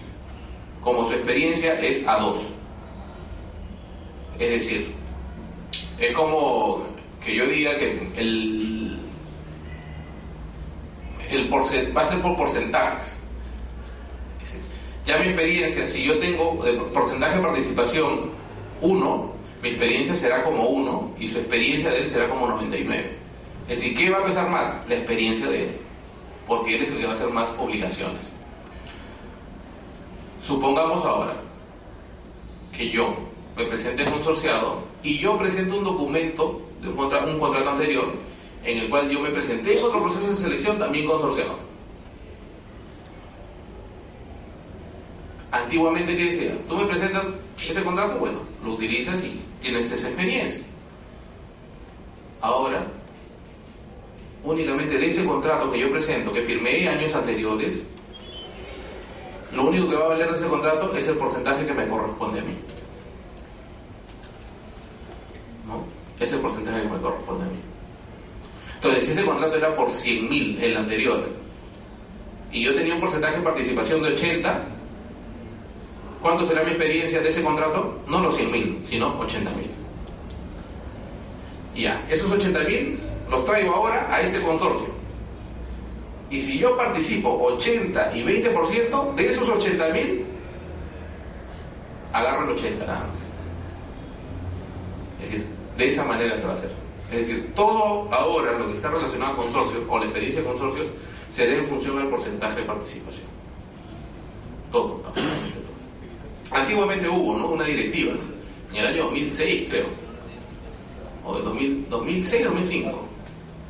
como su experiencia es a 2. Es decir, es como que yo diga que va a ser por porcentajes. Ya mi experiencia, si yo tengo de porcentaje de participación 1, mi experiencia será como 1 y su experiencia de él será como 99. Es decir, ¿qué va a pesar más? La experiencia de él, porque él es el que va a hacer más obligaciones. Supongamos ahora que yo me presente consorciado y yo presento un documento de un contrato anterior en el cual yo me presenté en otro proceso de selección también consorciado. Antiguamente, ¿qué decía? Tú me presentas ese contrato, bueno, lo utilizas y tienes esa experiencia. Ahora, únicamente de ese contrato que yo presento, que firmé años anteriores, lo único que va a valer de ese contrato es el porcentaje que me corresponde a mí. ¿No? Es el porcentaje que me corresponde a mí. Entonces, si ese contrato era por 100.000, el anterior, y yo tenía un porcentaje de participación de 80, ¿cuánto será mi experiencia de ese contrato? No los 100.000, sino 80.000. Ya, esos 80.000 los traigo ahora a este consorcio. Y si yo participo 80 y 20%, de esos 80.000, agarro el 80 nada más. Es decir, de esa manera se va a hacer. Es decir, todo ahora lo que está relacionado a consorcios o la experiencia de consorcios será en función del porcentaje de participación. Todo, absolutamente todo. Antiguamente hubo, ¿no?, una directiva, en el año 2006 creo, o de 2006-2005.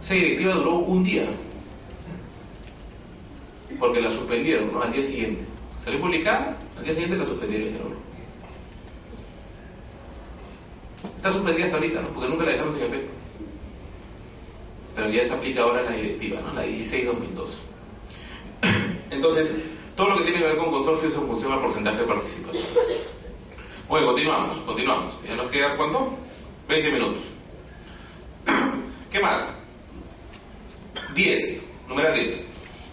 Esa directiva duró un día, porque la suspendieron, ¿no?, al día siguiente. Salió publicada, al día siguiente la suspendieron, ¿no? Está suspendida hasta ahorita, ¿no?, porque nunca la dejamos sin efecto. Pero ya se aplica ahora la directiva, ¿no?, la 16-2002. Entonces, todo lo que tiene que ver con consorcios en función al porcentaje de participación. Bueno, continuamos. ¿Ya nos queda cuánto? 20 minutos. ¿Qué más? 10. Numeral 10.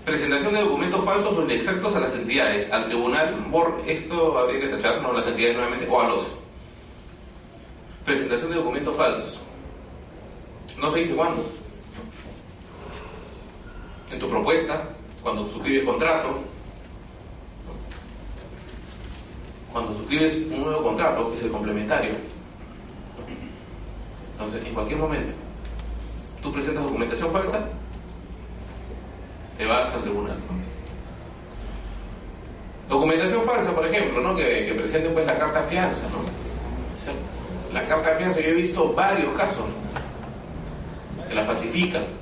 Presentación de documentos falsos o inexactos a las entidades, al tribunal, esto habría que tachar, no, las entidades nuevamente, o al OCE. Presentación de documentos falsos. No se dice cuándo. En tu propuesta, cuando suscribes contrato, cuando suscribes un nuevo contrato, que es el complementario. Entonces, en cualquier momento, tú presentas documentación falsa, te vas al tribunal, ¿no? Documentación falsa, por ejemplo, ¿no?, que presenten pues la carta fianza, ¿no? O sea, la carta fianza, yo he visto varios casos, ¿no?, que la falsifican.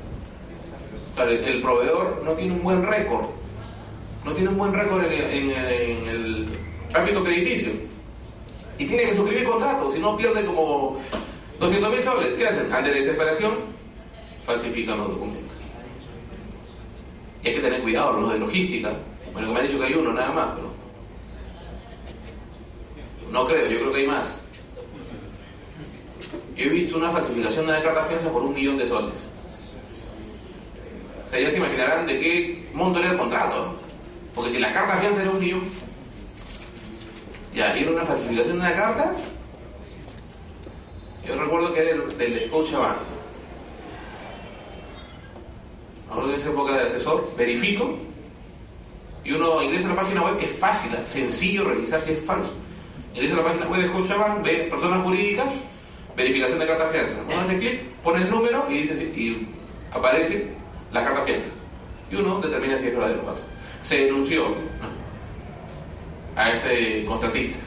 Claro, el proveedor no tiene un buen récord, en el ámbito crediticio, y tiene que suscribir contratos, si no pierde como 200.000 soles. ¿Qué hacen? Ante la desesperación, falsifican los documentos. Y hay que tener cuidado, los de logística. Bueno, que me han dicho que hay uno nada más, pero no creo, yo creo que hay más. Yo he visto una falsificación de una carta fianza por 1.000.000 de soles. O sea, ya se imaginarán de qué monto era el contrato, ¿no? Porque si la carta fianza era 1.000.000, ya era una falsificación de una carta. Yo recuerdo que era del Scotiabank. Ahora en esa época de asesor, verifico, y uno ingresa a la página web, es fácil, sencillo revisar si es falso. Ingresa a la página web de Scotiabank, ve personas jurídicas, verificación de carta fianza. Uno hace clic, pone el número y dice, y aparece la carta fianza. Y uno determina si es verdadero o falso. Se denunció, ¿no?, a este contratista.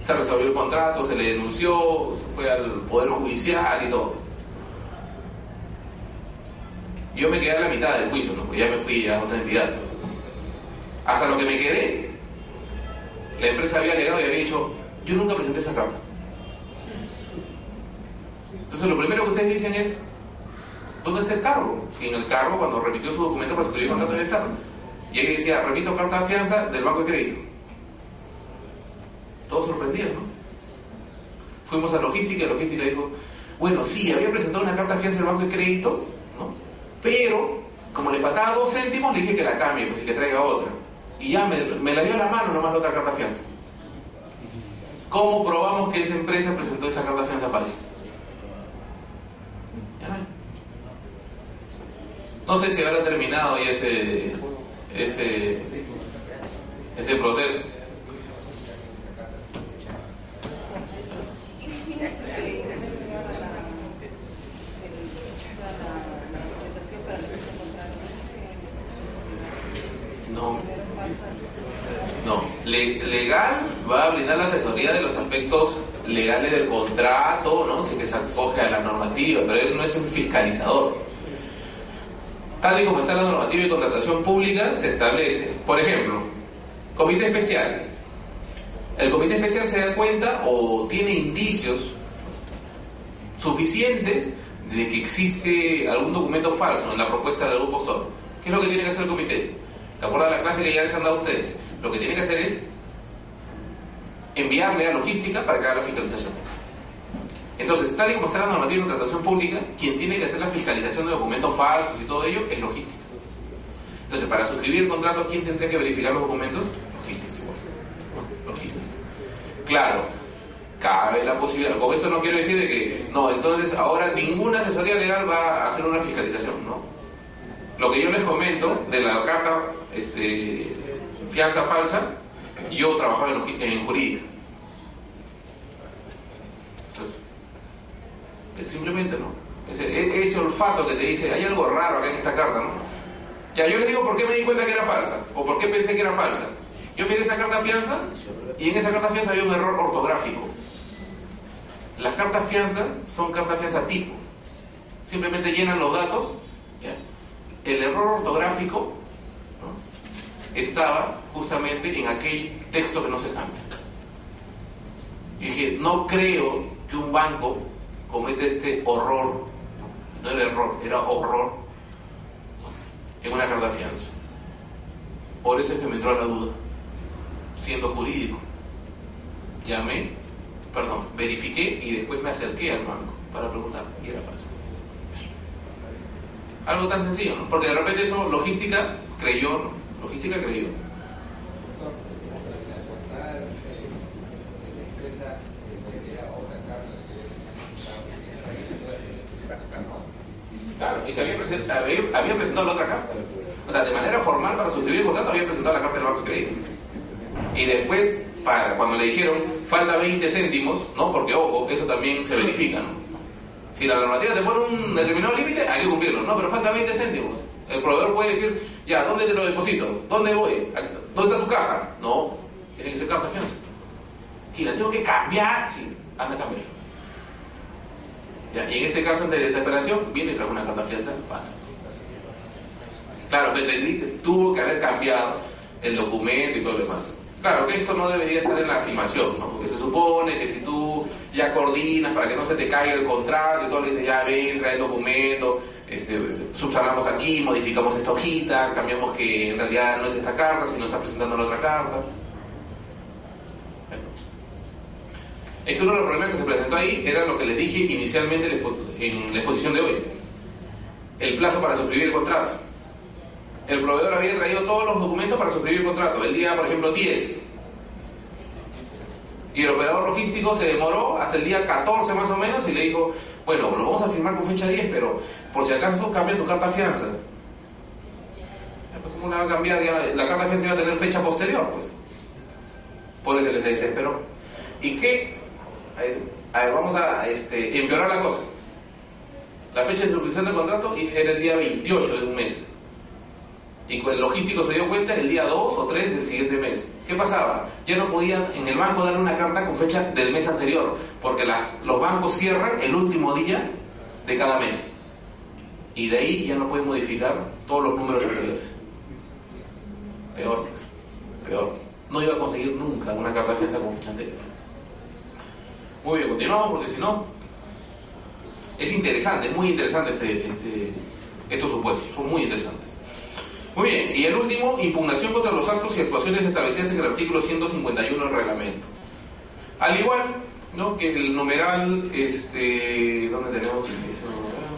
Se resolvió el contrato, se le denunció, se fue al Poder Judicial y todo. Yo me quedé a la mitad del juicio, ¿no?, porque ya me fui a otra entidad. Hasta lo que me quedé, la empresa había alegado y había dicho, yo nunca presenté esa carta. Entonces lo primero que ustedes dicen es, ¿dónde está el cargo? Si en el cargo, cuando remitió su documento para suscribir contrato en el Estado, y ahí decía, remito carta de fianza del banco de crédito. Todos sorprendidos, ¿no? Fuimos a logística y logística dijo, bueno, sí, había presentado una carta de fianza del banco de crédito, ¿no? Pero, como le faltaba 2 céntimos, le dije que la cambie, pues, y que traiga otra. Y ya me la dio a la mano nomás la otra carta de fianza. ¿Cómo probamos que esa empresa presentó esa carta de fianza falsa? Ya no hay. No sé si habrá terminado ya ese proceso. No, legal va a brindar la asesoría de los aspectos legales del contrato, ¿no? Si que se acoge a la normativa, pero él no es un fiscalizador. Tal y como está la normativa de contratación pública, se establece, por ejemplo, comité especial. El comité especial se da cuenta o tiene indicios suficientes de que existe algún documento falso en la propuesta del algún postor. ¿Qué es lo que tiene que hacer el comité? De acuerdo a la clase que ya les han dado a ustedes, lo que tiene que hacer es enviarle a logística para que haga la fiscalización. Entonces, tal y como está la normativa de contratación pública, quien tiene que hacer la fiscalización de documentos falsos y todo ello es logística. Entonces, para suscribir el contrato, ¿quién tendría que verificar los documentos? Logística. Logística. Claro, cabe la posibilidad. Con esto no quiero decir de que, no, entonces ahora ninguna asesoría legal va a hacer una fiscalización, ¿no? Lo que yo les comento de la carta fianza falsa, yo trabajaba en jurídica. Entonces, simplemente, ¿no? Ese olfato que te dice, hay algo raro acá en esta carta, ¿no? Ya, yo les digo por qué me di cuenta que era falsa, o por qué pensé que era falsa. Yo miré esa carta fianza, y en esa carta fianza había un error ortográfico. Las cartas fianza son cartas fianza tipo. Simplemente llenan los datos, ¿ya? El error ortográfico, ¿no?, estaba justamente en aquel texto que no se cambia. Y dije, no creo que un banco cometa este horror, no era error, era horror, en una carta fianza. Por eso es que me entró la duda, siendo jurídico. Verifiqué y después me acerqué al banco para preguntar, y era falso. Algo tan sencillo, ¿no? Porque de repente eso, logística creyó, ¿no? Logística creyó. Claro, y que había presentado la otra carta. O sea, de manera formal para suscribir el contrato había presentado la carta del banco de crédito. Y después, cuando le dijeron, falta 20 céntimos, ¿no? Porque, ojo, eso también se verifica, ¿no? Si la normativa te pone un determinado límite, hay que cumplirlo, ¿no? Pero falta 20 céntimos. El proveedor puede decir, ya, ¿dónde te lo deposito? ¿Dónde voy? ¿Dónde está tu caja? No, tiene que ser carta fianza. ¿Y la tengo que cambiar? Sí, anda a cambiarlo. Ya, y en este caso, ante desesperación, viene y trajo una carta fianza falsa. Claro, tuvo que haber cambiado el documento y todo lo demás. Claro que esto no debería estar en la afirmación, ¿no? Porque se supone que si tú ya coordinas para que no se te caiga el contrato y todo, le dices, ya ven, trae el documento, subsanamos aquí, modificamos esta hojita, cambiamos que en realidad no es esta carta, sino está presentando la otra carta. Bueno. Es que uno de los problemas que se presentó ahí era lo que les dije inicialmente en la exposición de hoy. El plazo para suscribir el contrato. El proveedor había traído todos los documentos para suscribir el contrato, el día, por ejemplo, 10. Y el operador logístico se demoró hasta el día 14 más o menos y le dijo, bueno, lo vamos a firmar con fecha 10, pero por si acaso cambia tu carta fianza. ¿Cómo la va a cambiar? La carta fianza iba a tener fecha posterior, pues. Por eso que se desesperó. ¿Y qué? A ver, vamos a empeorar la cosa. La fecha de suscripción del contrato era el día 28 de un mes. Y el logístico se dio cuenta el día 2 o 3 del siguiente mes. ¿Qué pasaba? Ya no podían en el banco darle una carta con fecha del mes anterior, porque los bancos cierran el último día de cada mes. Y de ahí ya no pueden modificar todos los números anteriores. Peor. conseguir nunca una carta de fianza con fecha anterior. Muy bien, continuamos porque si no... Es interesante, es muy interesante estos supuestos, son muy interesantes. Muy bien, y el último, impugnación contra los actos y actuaciones establecidas en el artículo 151 del reglamento. Al igual, ¿no?, que el numeral, ¿dónde tenemos ese numeral?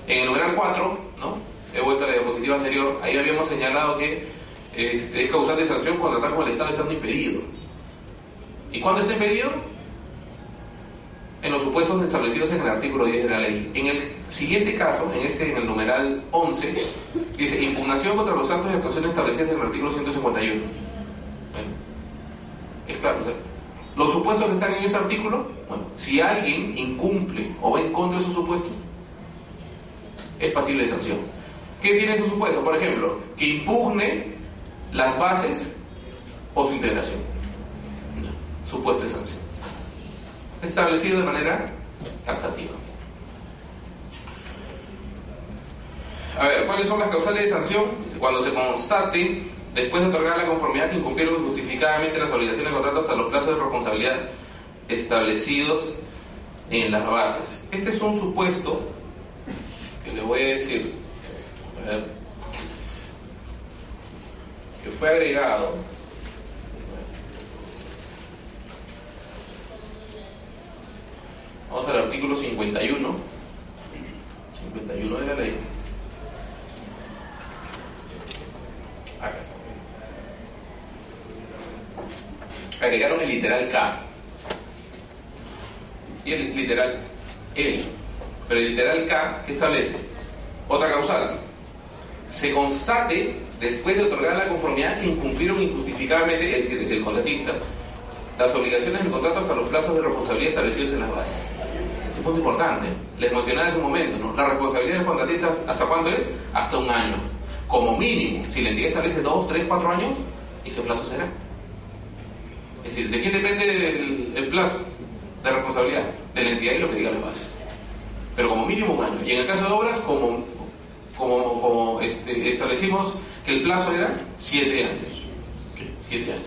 En el numeral 4, ¿no?, he vuelto a la diapositiva anterior, ahí habíamos señalado que es causal de sanción cuando trabajo con el Estado estando impedido. ¿Y cuándo está impedido? En los supuestos establecidos en el artículo 10 de la ley. En el siguiente caso, en el numeral 11, dice impugnación contra los actos y actuaciones establecidas en el artículo 151. Bueno, es claro, o sea, los supuestos que están en ese artículo, bueno, si alguien incumple o va en contra de esos supuestos, es pasible de sanción. ¿Qué tiene esos supuestos? Por ejemplo, que impugne las bases o su integración. Supuesto de sanción. Establecido de manera taxativa. A ver, ¿cuáles son las causales de sanción? Cuando se constate, después de otorgar la conformidad, que incumplieron justificadamente las obligaciones de contrato hasta los plazos de responsabilidad establecidos en las bases. Este es un supuesto que le voy a decir, a ver, que fue agregado. Vamos al artículo 51 de la ley. Acá está. Agregaron el literal K y el literal L. Pero el literal K, ¿qué establece? Otra causal. Se constate, después de otorgar la conformidad, que incumplieron injustificadamente, es decir, el contratista, las obligaciones del contrato hasta los plazos de responsabilidad establecidos en las bases. Es un punto importante. Les mencionaba en su momento, ¿no? La responsabilidad del contratista, ¿hasta cuánto es? Hasta un año. Como mínimo, si la entidad establece 2, 3, 4 años, ese plazo será. Es decir, ¿de quién depende el plazo de responsabilidad? De la entidad y lo que diga las bases. Pero como mínimo un año. Y en el caso de obras, como establecimos que el plazo era 7 años. 7 años.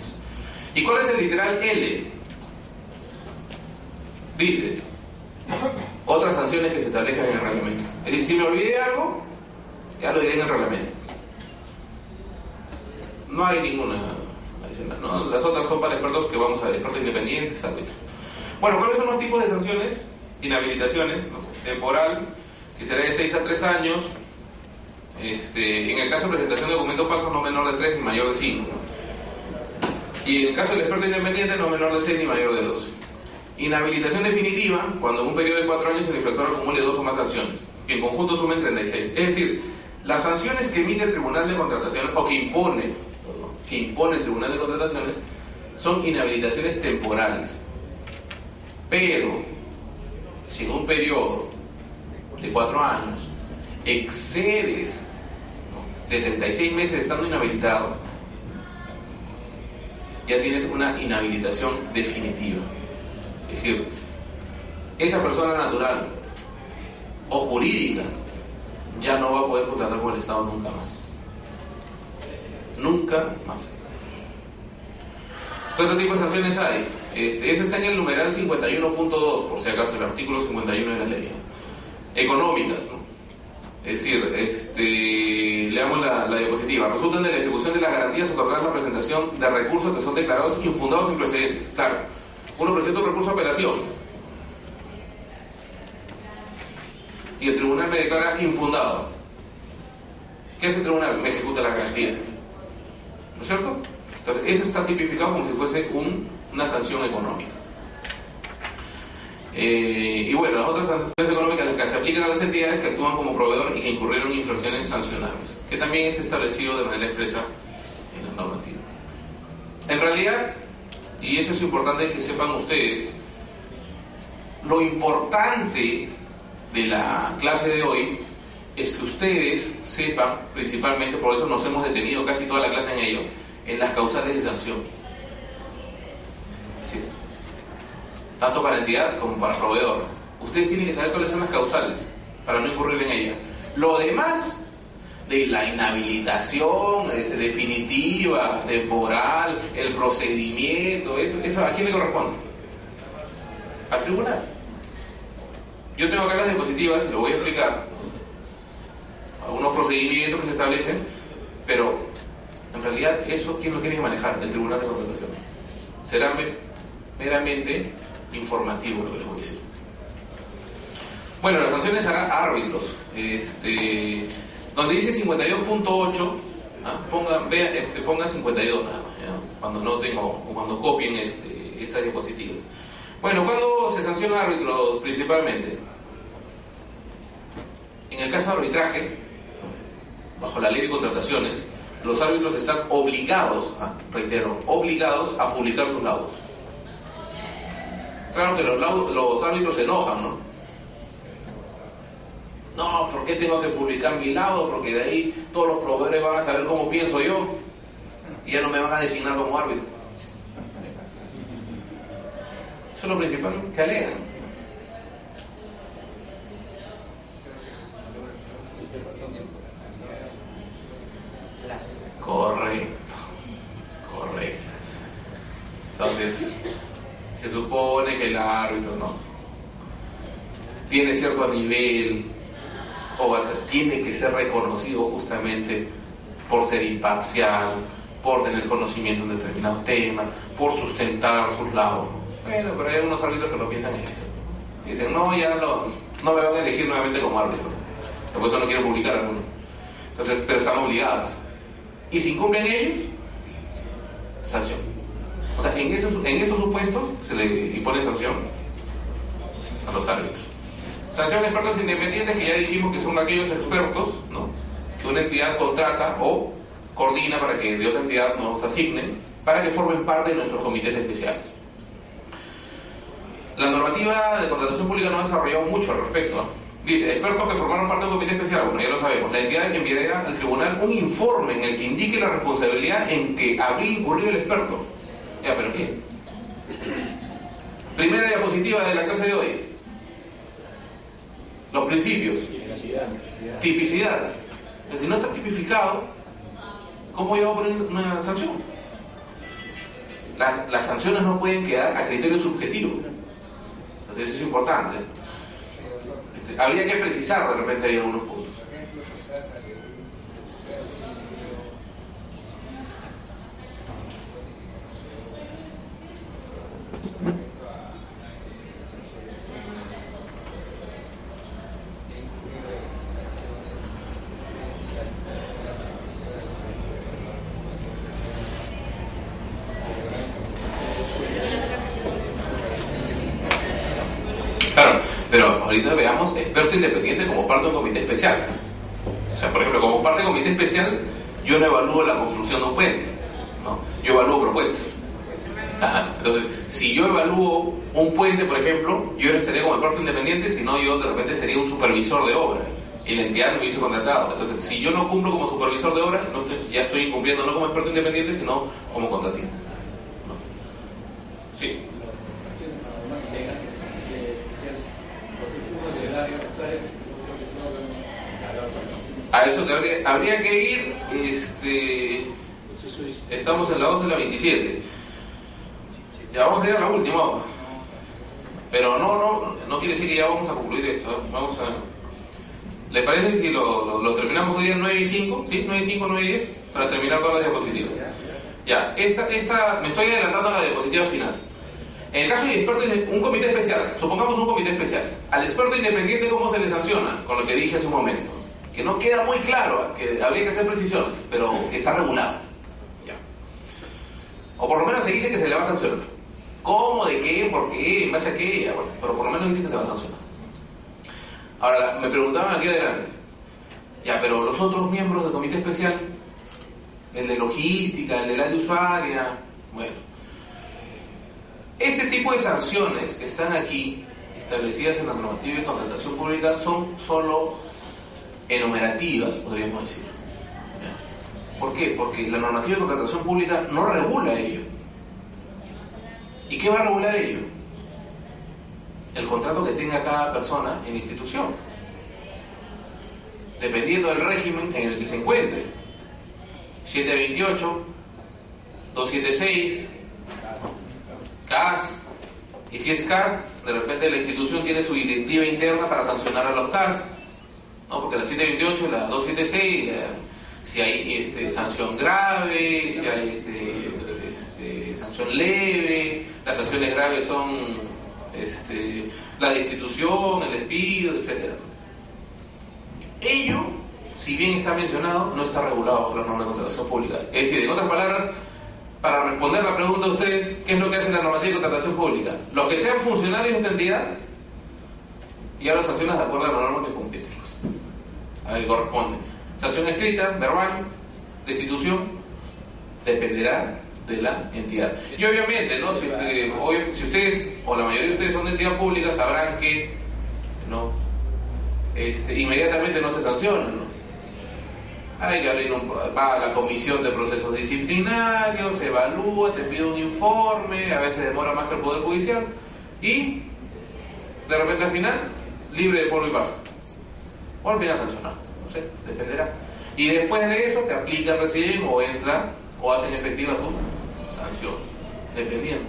¿Y cuál es el literal L? Dice, otras sanciones que se establezcan en el reglamento. Es decir, si me olvidé algo, ya lo diré en el reglamento. No hay ninguna adicional, ¿no? Las otras son para expertos que vamos a ver, expertos independientes, árbitros. Bueno, ¿cuáles son los tipos de sanciones? Inhabilitaciones, ¿no? Temporal, que será de 6 a 3 años. En el caso de presentación de documentos falsos, no menor de 3 ni mayor de 5, ¿no? Y en el caso del experto independiente, no menor de 6 ni mayor de 12. Inhabilitación definitiva, cuando en un periodo de 4 años el infractor acumule 2 o más sanciones, que en conjunto sumen 36. Es decir, las sanciones que emite el Tribunal de Contrataciones, o que impone el Tribunal de Contrataciones, son inhabilitaciones temporales. Pero, si en un periodo de 4 años excedes, ¿no?, de 36 meses estando inhabilitado, ya tienes una inhabilitación definitiva. Es decir, esa persona natural o jurídica ya no va a poder contratar con el Estado nunca más. Nunca más. ¿Qué otro tipo de sanciones hay? Eso está en el numeral 51.2, por si acaso, el artículo 51 de la ley. Económicas, ¿no? Es decir, leamos la diapositiva. Resultan de la ejecución de las garantías otorgadas la presentación de recursos que son declarados infundados sin precedentes. Claro, uno presenta un recurso de apelación y el tribunal me declara infundado. ¿Qué hace el tribunal? Me ejecuta la garantía. ¿No es cierto? Entonces, eso está tipificado como si fuese una sanción económica. Y bueno, las otras sanciones económicas que se aplican a las entidades que actúan como proveedor y que incurrieron en infracciones sancionables, que también está establecido de manera expresa en la normativa. En realidad, y eso es importante que sepan ustedes, lo importante de la clase de hoy es que ustedes sepan, principalmente, por eso nos hemos detenido casi toda la clase en ello, en las causales de sanción. ¿Sí? Tanto para entidad como para proveedor. Ustedes tienen que saber cuáles son las causales para no incurrir en ellas. Lo demás de la inhabilitación definitiva, temporal, el procedimiento, eso ¿a quién le corresponde? Al tribunal. Yo tengo acá las diapositivas y lo voy a explicar, algunos procedimientos que se establecen, pero en realidad eso ¿quién lo tiene que manejar? El Tribunal de Contratación. Será meramente informativo lo que les voy a decir. Bueno, las sanciones a árbitros, donde dice 52.8, pongan 52 nada más, ¿ya? Cuando no tengo, o cuando copien estas diapositivas. Bueno, ¿cuándo se sanciona a árbitros principalmente? En el caso de arbitraje, bajo la ley de contrataciones, los árbitros están obligados, reitero, obligados a publicar sus laudos. Claro que los árbitros se enojan, ¿no? No, ¿por qué tengo que publicar mi laudo? Porque de ahí todos los proveedores van a saber cómo pienso yo y ya no me van a designar como árbitro. Eso es lo principal que alegan. Correcto. Entonces, se supone que el árbitro no tiene cierto nivel, o tiene que ser reconocido justamente por ser imparcial, por tener conocimiento en determinado tema, por sustentar sus laudos. Bueno, pero hay unos árbitros que no piensan en eso. Dicen, no me van a elegir nuevamente como árbitro. Por eso no quieren publicar alguno. Entonces, pero están obligados. Y si incumplen ellos, sanción. O sea, en esos supuestos se le impone sanción a los árbitros. Sanción a expertos independientes, que ya dijimos que son aquellos expertos, ¿no?, que una entidad contrata o coordina para que de otra entidad nos asignen, para que formen parte de nuestros comités especiales. La normativa de contratación pública no ha desarrollado mucho al respecto, ¿no? Dice, expertos que formaron parte de un comité especial. Bueno, ya lo sabemos. La entidad enviará al tribunal un informe en el que indique la responsabilidad en que habría incurrido el experto. Ya, ¿pero qué? Primera diapositiva de la clase de hoy. Los principios. Tipicidad. Entonces, si no está tipificado, ¿cómo yo voy a poner una sanción? Las sanciones no pueden quedar a criterio subjetivo. Entonces, eso es importante. Habría que precisar de repente ahí algunos puntos. Claro, pero ahorita veamos experto independiente como parte de un comité especial. O sea, por ejemplo, como parte de un comité especial, yo no evalúo la construcción de un puente, ¿no? Yo evalúo propuestas. Ajá. Entonces, si yo evalúo un puente, por ejemplo, yo no estaría como experto independiente, sino yo de repente sería un supervisor de obra y la entidad me hubiese contratado. Entonces, si yo no cumplo como supervisor de obra, ya estoy incumpliendo no como experto independiente, sino como contratista, ¿no? Sí. A eso que habría que ir, estamos en la 2 de la 27. Ya vamos a ir a la última. Pero no quiere decir que ya vamos a concluir esto, ¿eh? Vamos a... ¿Les parece si lo terminamos hoy en 9 y 5? ¿Sí? 9 y 5, 9 y 10, para terminar todas las diapositivas. Ya, esta me estoy adelantando a la diapositiva final. En el caso de un comité especial, supongamos un comité especial, al experto independiente, ¿cómo se le sanciona? Con lo que dije hace un momento, que no queda muy claro, que habría que hacer precisiones, pero está regulado. Ya. O por lo menos se dice que se le va a sancionar. ¿Cómo? ¿De qué? ¿Por qué? ¿En base a qué? Bueno, pero por lo menos dice que se va a sancionar. Ahora, me preguntaban aquí adelante, ya, pero los otros miembros del comité especial, el de logística, el del área usuaria, bueno, este tipo de sanciones que están aquí establecidas en la normativa de contratación pública son solo enumerativas, podríamos decir. ¿Ya? ¿Por qué? Porque la normativa de contratación pública no regula ello. ¿Y qué va a regular ello? El contrato que tenga cada persona en institución. dependiendo del régimen en el que se encuentre. 728, 276, CAS, y si es CAS, de repente la institución tiene su directiva interna para sancionar a los CAS, ¿no? Porque la 728, la 276, si hay sanción grave, si hay sanción leve, las sanciones graves son la destitución, el despido, etc. Ello, si bien está mencionado, no está regulado bajo la norma de contratación pública. Es decir, en otras palabras, para responder la pregunta de ustedes, ¿qué es lo que hace la normativa de contratación pública? Los que sean funcionarios de esta entidad, ya los sancionas de acuerdo a la norma que compete, a la que corresponde. Sanción escrita, verbal, destitución, dependerá de la entidad. Y obviamente, ¿no? Si ustedes, o la mayoría de ustedes son de entidad pública, sabrán que ¿no? Inmediatamente no se sanciona, ¿no? Hay que abrir va a la comisión de procesos disciplinarios, se evalúa, te pide un informe, a veces demora más que el Poder Judicial, y de repente al final, libre de polvo y paja. O al final sancionado, no sé, dependerá. Y después de eso te aplican recién o entra o hacen efectiva tu sanción, dependiendo.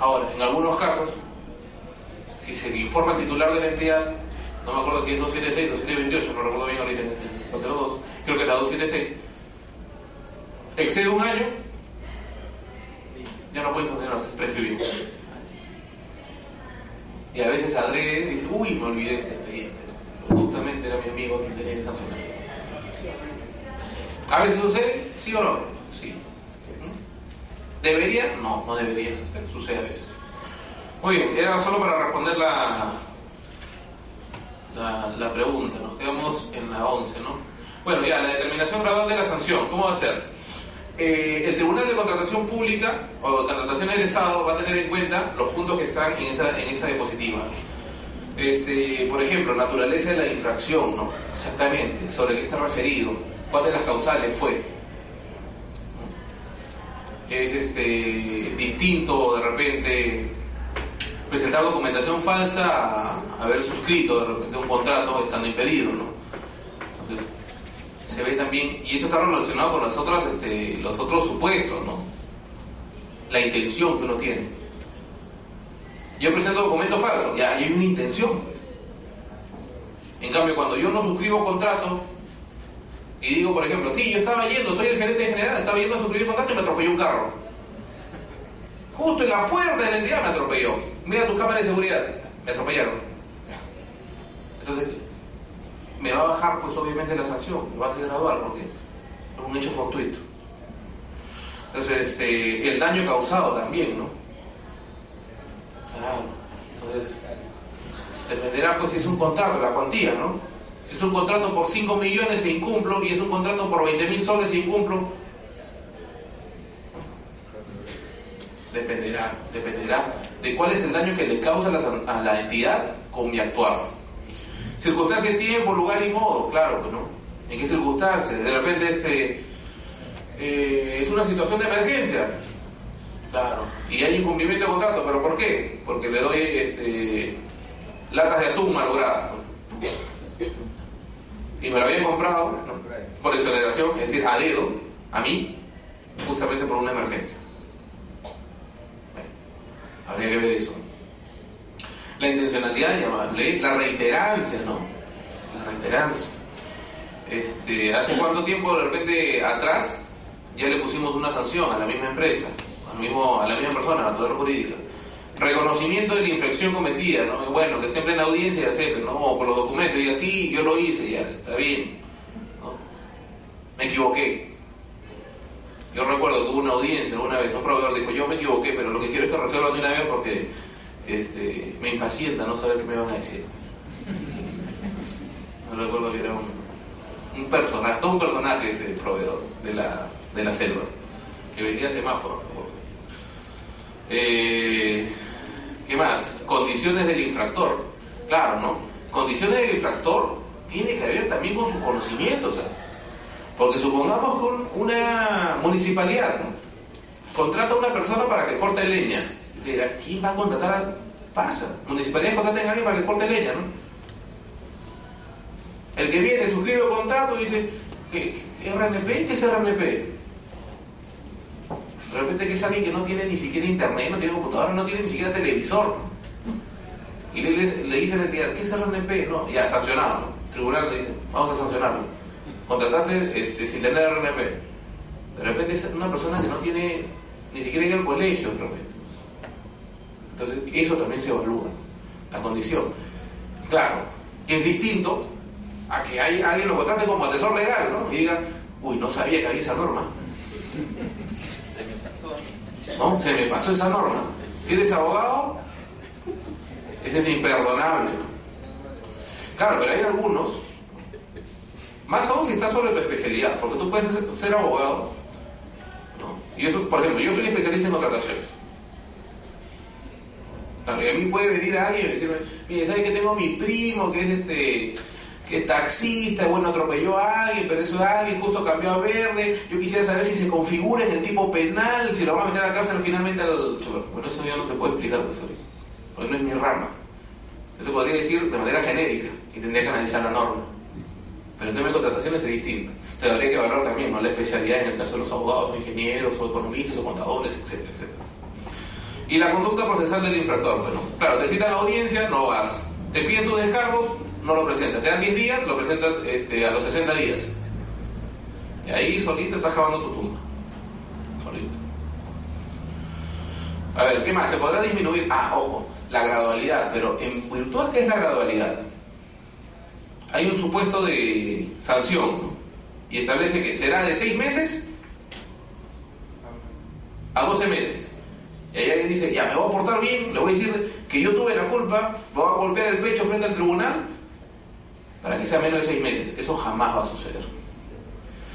Ahora, en algunos casos, si se informa al titular de la entidad, no me acuerdo si es 276 o 228, no recuerdo bien ahorita entre los dos, creo que es la 276, excede un año, ya no pueden sancionar, prescribir. Y a veces adrede dice, uy, me olvidé este expediente, justamente era mi amigo quien tenía que sancionar. A veces sucede, sí o no, sí. ¿Debería? No, no debería, pero sucede a veces. Muy bien, era solo para responder la pregunta. Nos quedamos en la 11, ¿no? Bueno, ya, la determinación gradual de la sanción, ¿cómo va a ser? El Tribunal de Contratación Pública o de Contratación del Estado va a tener en cuenta los puntos que están en esta diapositiva. Por ejemplo, naturaleza de la infracción, ¿no? Exactamente, sobre qué está referido, cuál de las causales fue. Es distinto de repente presentar documentación falsa a haber suscrito de repente un contrato estando impedido, ¿no? Entonces se ve también, y esto está relacionado con las otras, los otros supuestos, ¿no? La intención que uno tiene. Yo presento documento falso, ya hay una intención, pues. En cambio, cuando yo no suscribo contrato y digo, por ejemplo, sí, yo estaba yendo, soy el gerente general, estaba yendo a suscribir contrato y me atropelló un carro. Justo en la puerta de la entidad me atropelló. Mira tus cámaras de seguridad, me atropellaron. Entonces, me va a bajar, pues obviamente la sanción, me va a ser gradual, porque es un hecho fortuito. Entonces, el daño causado también, ¿no? Claro. Entonces, dependerá, pues, si es un contrato, la cuantía, ¿no? Si es un contrato por 5 millones se incumplo y es un contrato por 20.000 soles se incumplo. Dependerá de cuál es el daño que le causa a la entidad con mi actuar. Circunstancias, tiempo, lugar y modo, claro, pues, ¿no? ¿En qué circunstancias? De repente es una situación de emergencia, claro, y hay incumplimiento de contrato, ¿pero por qué? Porque le doy latas de atún malogradas, ¿no? Y me lo habían comprado, ¿no? Por exoneración, es decir, a dedo, a mí, justamente por una emergencia. Habría que ver eso. La intencionalidad llamable, la reiterancia, ¿no? La reiterancia. ¿Hace cuánto tiempo de repente atrás ya le pusimos una sanción a la misma empresa, a la misma persona, a la autoridad jurídica? Reconocimiento de la infracción cometida, ¿no? Bueno, que esté en plena audiencia y acepte, ¿no? O por los documentos, diga, sí, yo lo hice, ya, está bien, ¿no? Me equivoqué. Yo recuerdo que hubo una audiencia una vez, un proveedor dijo, yo me equivoqué, pero lo que quiero es que resuelvan de una vez porque me impacienta no saber qué me van a decir. No recuerdo que era un personaje, todo un personaje ese proveedor de la selva, que vendía semáforos. ¿Qué más? Condiciones del infractor. Claro, ¿no? Condiciones del infractor tiene que ver también con sus conocimientos, ¿sabes? Porque supongamos que una municipalidad, ¿no?, contrata a una persona para que corte leña. Y te dirá, ¿quién va a contratar? Pasa. Municipalidades contratan a alguien para que corte leña, ¿no? El que viene, suscribe el contrato y dice, ¿qué RNP? ¿Qué es RNP? De repente que es alguien que no tiene ni siquiera internet, no tiene computadora, no tiene ni siquiera televisor. Y le dice a la entidad, ¿qué es RNP? No, ya, sancionado, ¿no? El tribunal le dice, vamos a sancionarlo. Contrataste sin tener RNP. De repente es una persona que no tiene ni siquiera ir al colegio, de repente. Entonces, eso también se evalúa, la condición. Claro, que es distinto a que alguien lo contrate como asesor legal, ¿no? Y diga, uy, no sabía que había esa norma. ¿No? Se me pasó esa norma. Si eres abogado, ese es imperdonable, ¿no? Claro, pero hay algunos, más aún si estás sobre tu especialidad, porque tú puedes ser abogado, ¿no? Y eso, por ejemplo, yo soy especialista en contrataciones. Claro, y a mí puede venir alguien y decirme, mire, ¿sabe que tengo mi primo que es que es taxista, bueno, atropelló a alguien, pero eso alguien justo cambió a verde, yo quisiera saber si se configura en el tipo penal, si lo van a meter a la cárcel finalmente al chofer? Bueno, eso yo no te puedo explicar, porque no es mi rama. Yo te podría decir de manera genérica y tendría que analizar la norma, pero el tema de contrataciones es distinto. Entonces habría que valorar también, ¿no?, la especialidad en el caso de los abogados o ingenieros o economistas o contadores, etcétera, etcétera. Y la conducta procesal del infractor, bueno, claro, te citan a audiencia, no vas. Te piden tus descargos, no lo presentas. Te dan 10 días, lo presentas a los 60 días. Y ahí solito estás cavando tu tumba. Solito. A ver, ¿qué más? Se podrá disminuir, ojo, la gradualidad, pero en virtud, ¿qué es la gradualidad? Hay un supuesto de sanción, ¿no? Y establece que será de 6 meses a 12 meses. Y ahí alguien dice, ya, me voy a portar bien, le voy a decir que yo tuve la culpa, me voy a golpear el pecho frente al tribunal para que sea menos de 6 meses. Eso jamás va a suceder.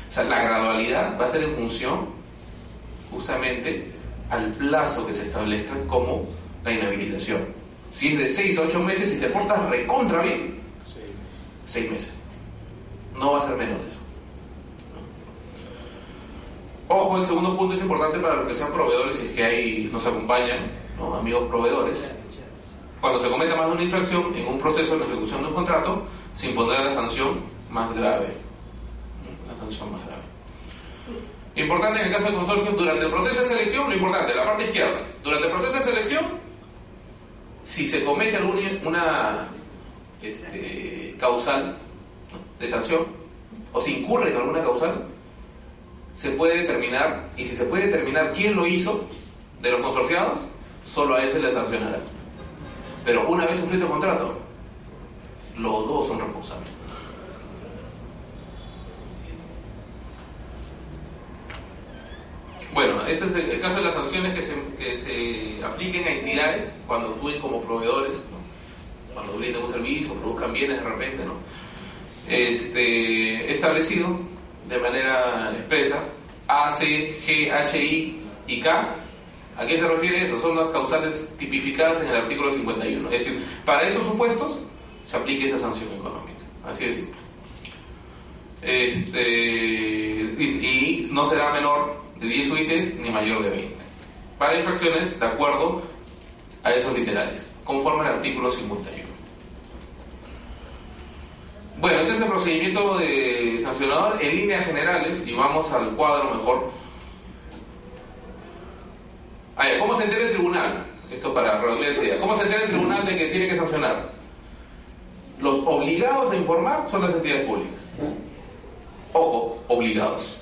O sea, la gradualidad va a ser en función justamente al plazo que se establezca como la inhabilitación. Si es de 6 a 8 meses y te portas recontra bien, 6 meses. No va a ser menos de eso. Ojo, el segundo punto es importante para los que sean proveedores, si es que ahí nos acompañan, ¿no?, amigos proveedores. Cuando se cometa más de una infracción en un proceso de ejecución de un contrato, se impondrá la sanción más grave. La sanción más grave. Importante en el caso del consorcio, durante el proceso de selección, lo importante, la parte izquierda, durante el proceso de selección, si se comete alguna causal, ¿no?, de sanción, o se incurre en alguna causal, se puede determinar, y si se puede determinar quién lo hizo de los consorciados, solo a él se le sancionará. Pero una vez suscrito el contrato, los dos son responsables. Bueno, este es el caso de las sanciones que se apliquen a entidades cuando actúen como proveedores, ¿no?, cuando brinden un servicio, produzcan bienes de repente, ¿no? Establecido de manera expresa, A, C, G, H, I y K. ¿A qué se refiere eso? Son las causales tipificadas en el artículo 51. Es decir, para esos supuestos se aplica esa sanción económica. Así de simple. Y no será menor de 10 UITs ni mayor de 20. Para infracciones de acuerdo a esos literales, conforme al artículo 51. Bueno, este es el procedimiento de sancionador en líneas generales, y vamos al cuadro mejor. ¿Cómo se entera el tribunal? Esto para redondear esa idea. ¿Cómo se entera el tribunal de que tiene que sancionar? Los obligados a informar son las entidades públicas. Ojo, obligados.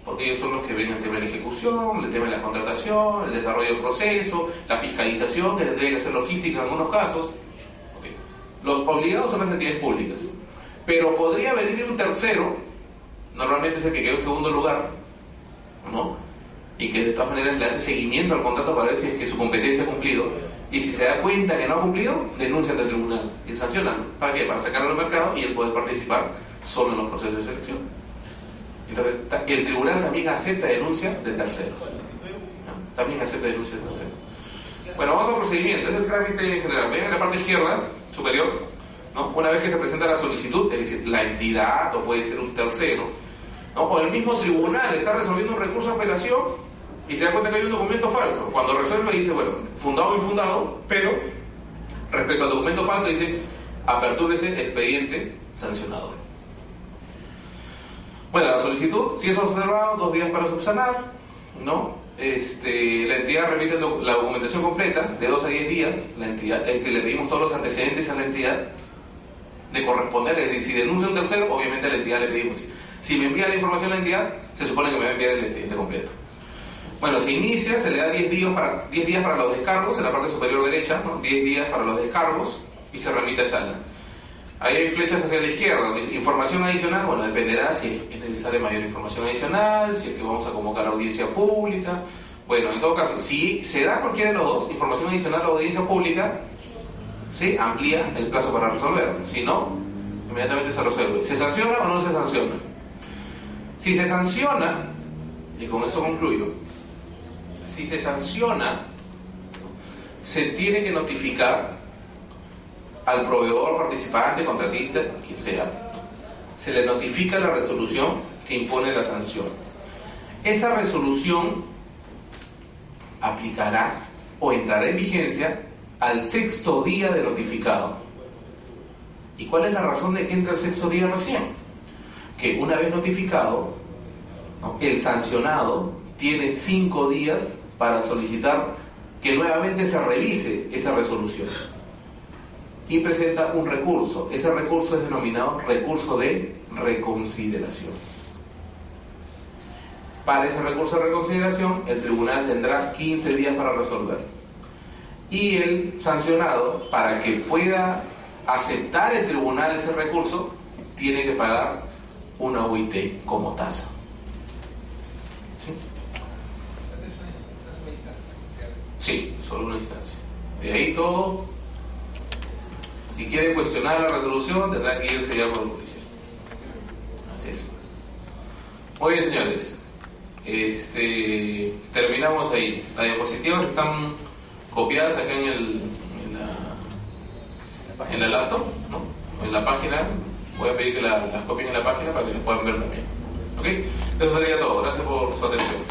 Porque ellos son los que ven el tema de la ejecución, el tema de la contratación, el desarrollo del proceso, la fiscalización, que tendría que ser logística en algunos casos. Los obligados son las entidades públicas, pero podría venir un tercero, normalmente es el que quedó en segundo lugar, ¿no?, y que de todas maneras le hace seguimiento al contrato para ver si es que su competencia ha cumplido, y si se da cuenta que no ha cumplido, denuncia ante el tribunal y sancionan. ¿Para qué? Para sacarlo al mercado y él poder participar solo en los procesos de selección. Entonces, el tribunal también acepta denuncia de terceros, ¿no? También acepta denuncia de terceros. Bueno, vamos al procedimiento. Es el trámite en general. Ven en la parte izquierda superior, ¿no?, una vez que se presenta la solicitud, es decir, la entidad o puede ser un tercero, ¿no?, o el mismo tribunal está resolviendo un recurso de apelación y se da cuenta que hay un documento falso. Cuando resuelve dice, bueno, fundado o infundado, pero respecto al documento falso dice, apertúrese expediente sancionador. Bueno, la solicitud, si es observado, 2 días para subsanar, ¿no? La entidad remite la documentación completa, de 2 a 10 días, la entidad, es decir, le pedimos todos los antecedentes a la entidad de corresponder, es decir, si denuncia un tercero, obviamente a la entidad le pedimos. Si me envía la información a la entidad, se supone que me va a enviar el expediente completo. Bueno, se inicia, se le da 10 días para los descargos, en la parte superior derecha, ¿no? 10 días para los descargos, y se remite a sala. Ahí hay flechas hacia la izquierda, dice información adicional. Bueno, dependerá si es necesaria mayor información adicional, si es que vamos a convocar audiencia pública. Bueno, en todo caso, si se da cualquiera de los dos, información adicional o audiencia pública, se amplía el plazo para resolver. Si no, inmediatamente se resuelve. ¿Se sanciona o no se sanciona? Si se sanciona, y con esto concluyo, si se sanciona, se tiene que notificar al proveedor, participante, contratista, quien sea. Se le notifica la resolución que impone la sanción. Esa resolución aplicará o entrará en vigencia al 6º día de notificado. ¿Y cuál es la razón de que entre el 6º día recién? Que una vez notificado, ¿no?, el sancionado tiene 5 días para solicitar que nuevamente se revise esa resolución y presenta un recurso. Ese recurso es denominado recurso de reconsideración. Para ese recurso de reconsideración, el tribunal tendrá 15 días para resolver. Y el sancionado, para que pueda aceptar el tribunal ese recurso, tiene que pagar una UIT como tasa. ¿Sí? Sí, solo una instancia. De ahí todo. Si quiere cuestionar la resolución, tendrá que irse ya por el juicio. Así es. Muy bien, señores. Terminamos ahí. Las diapositivas están copiadas acá en la laptop, ¿no? En la página. Voy a pedir que las copien en la página para que las puedan ver también. ¿Ok? Eso sería todo. Gracias por su atención.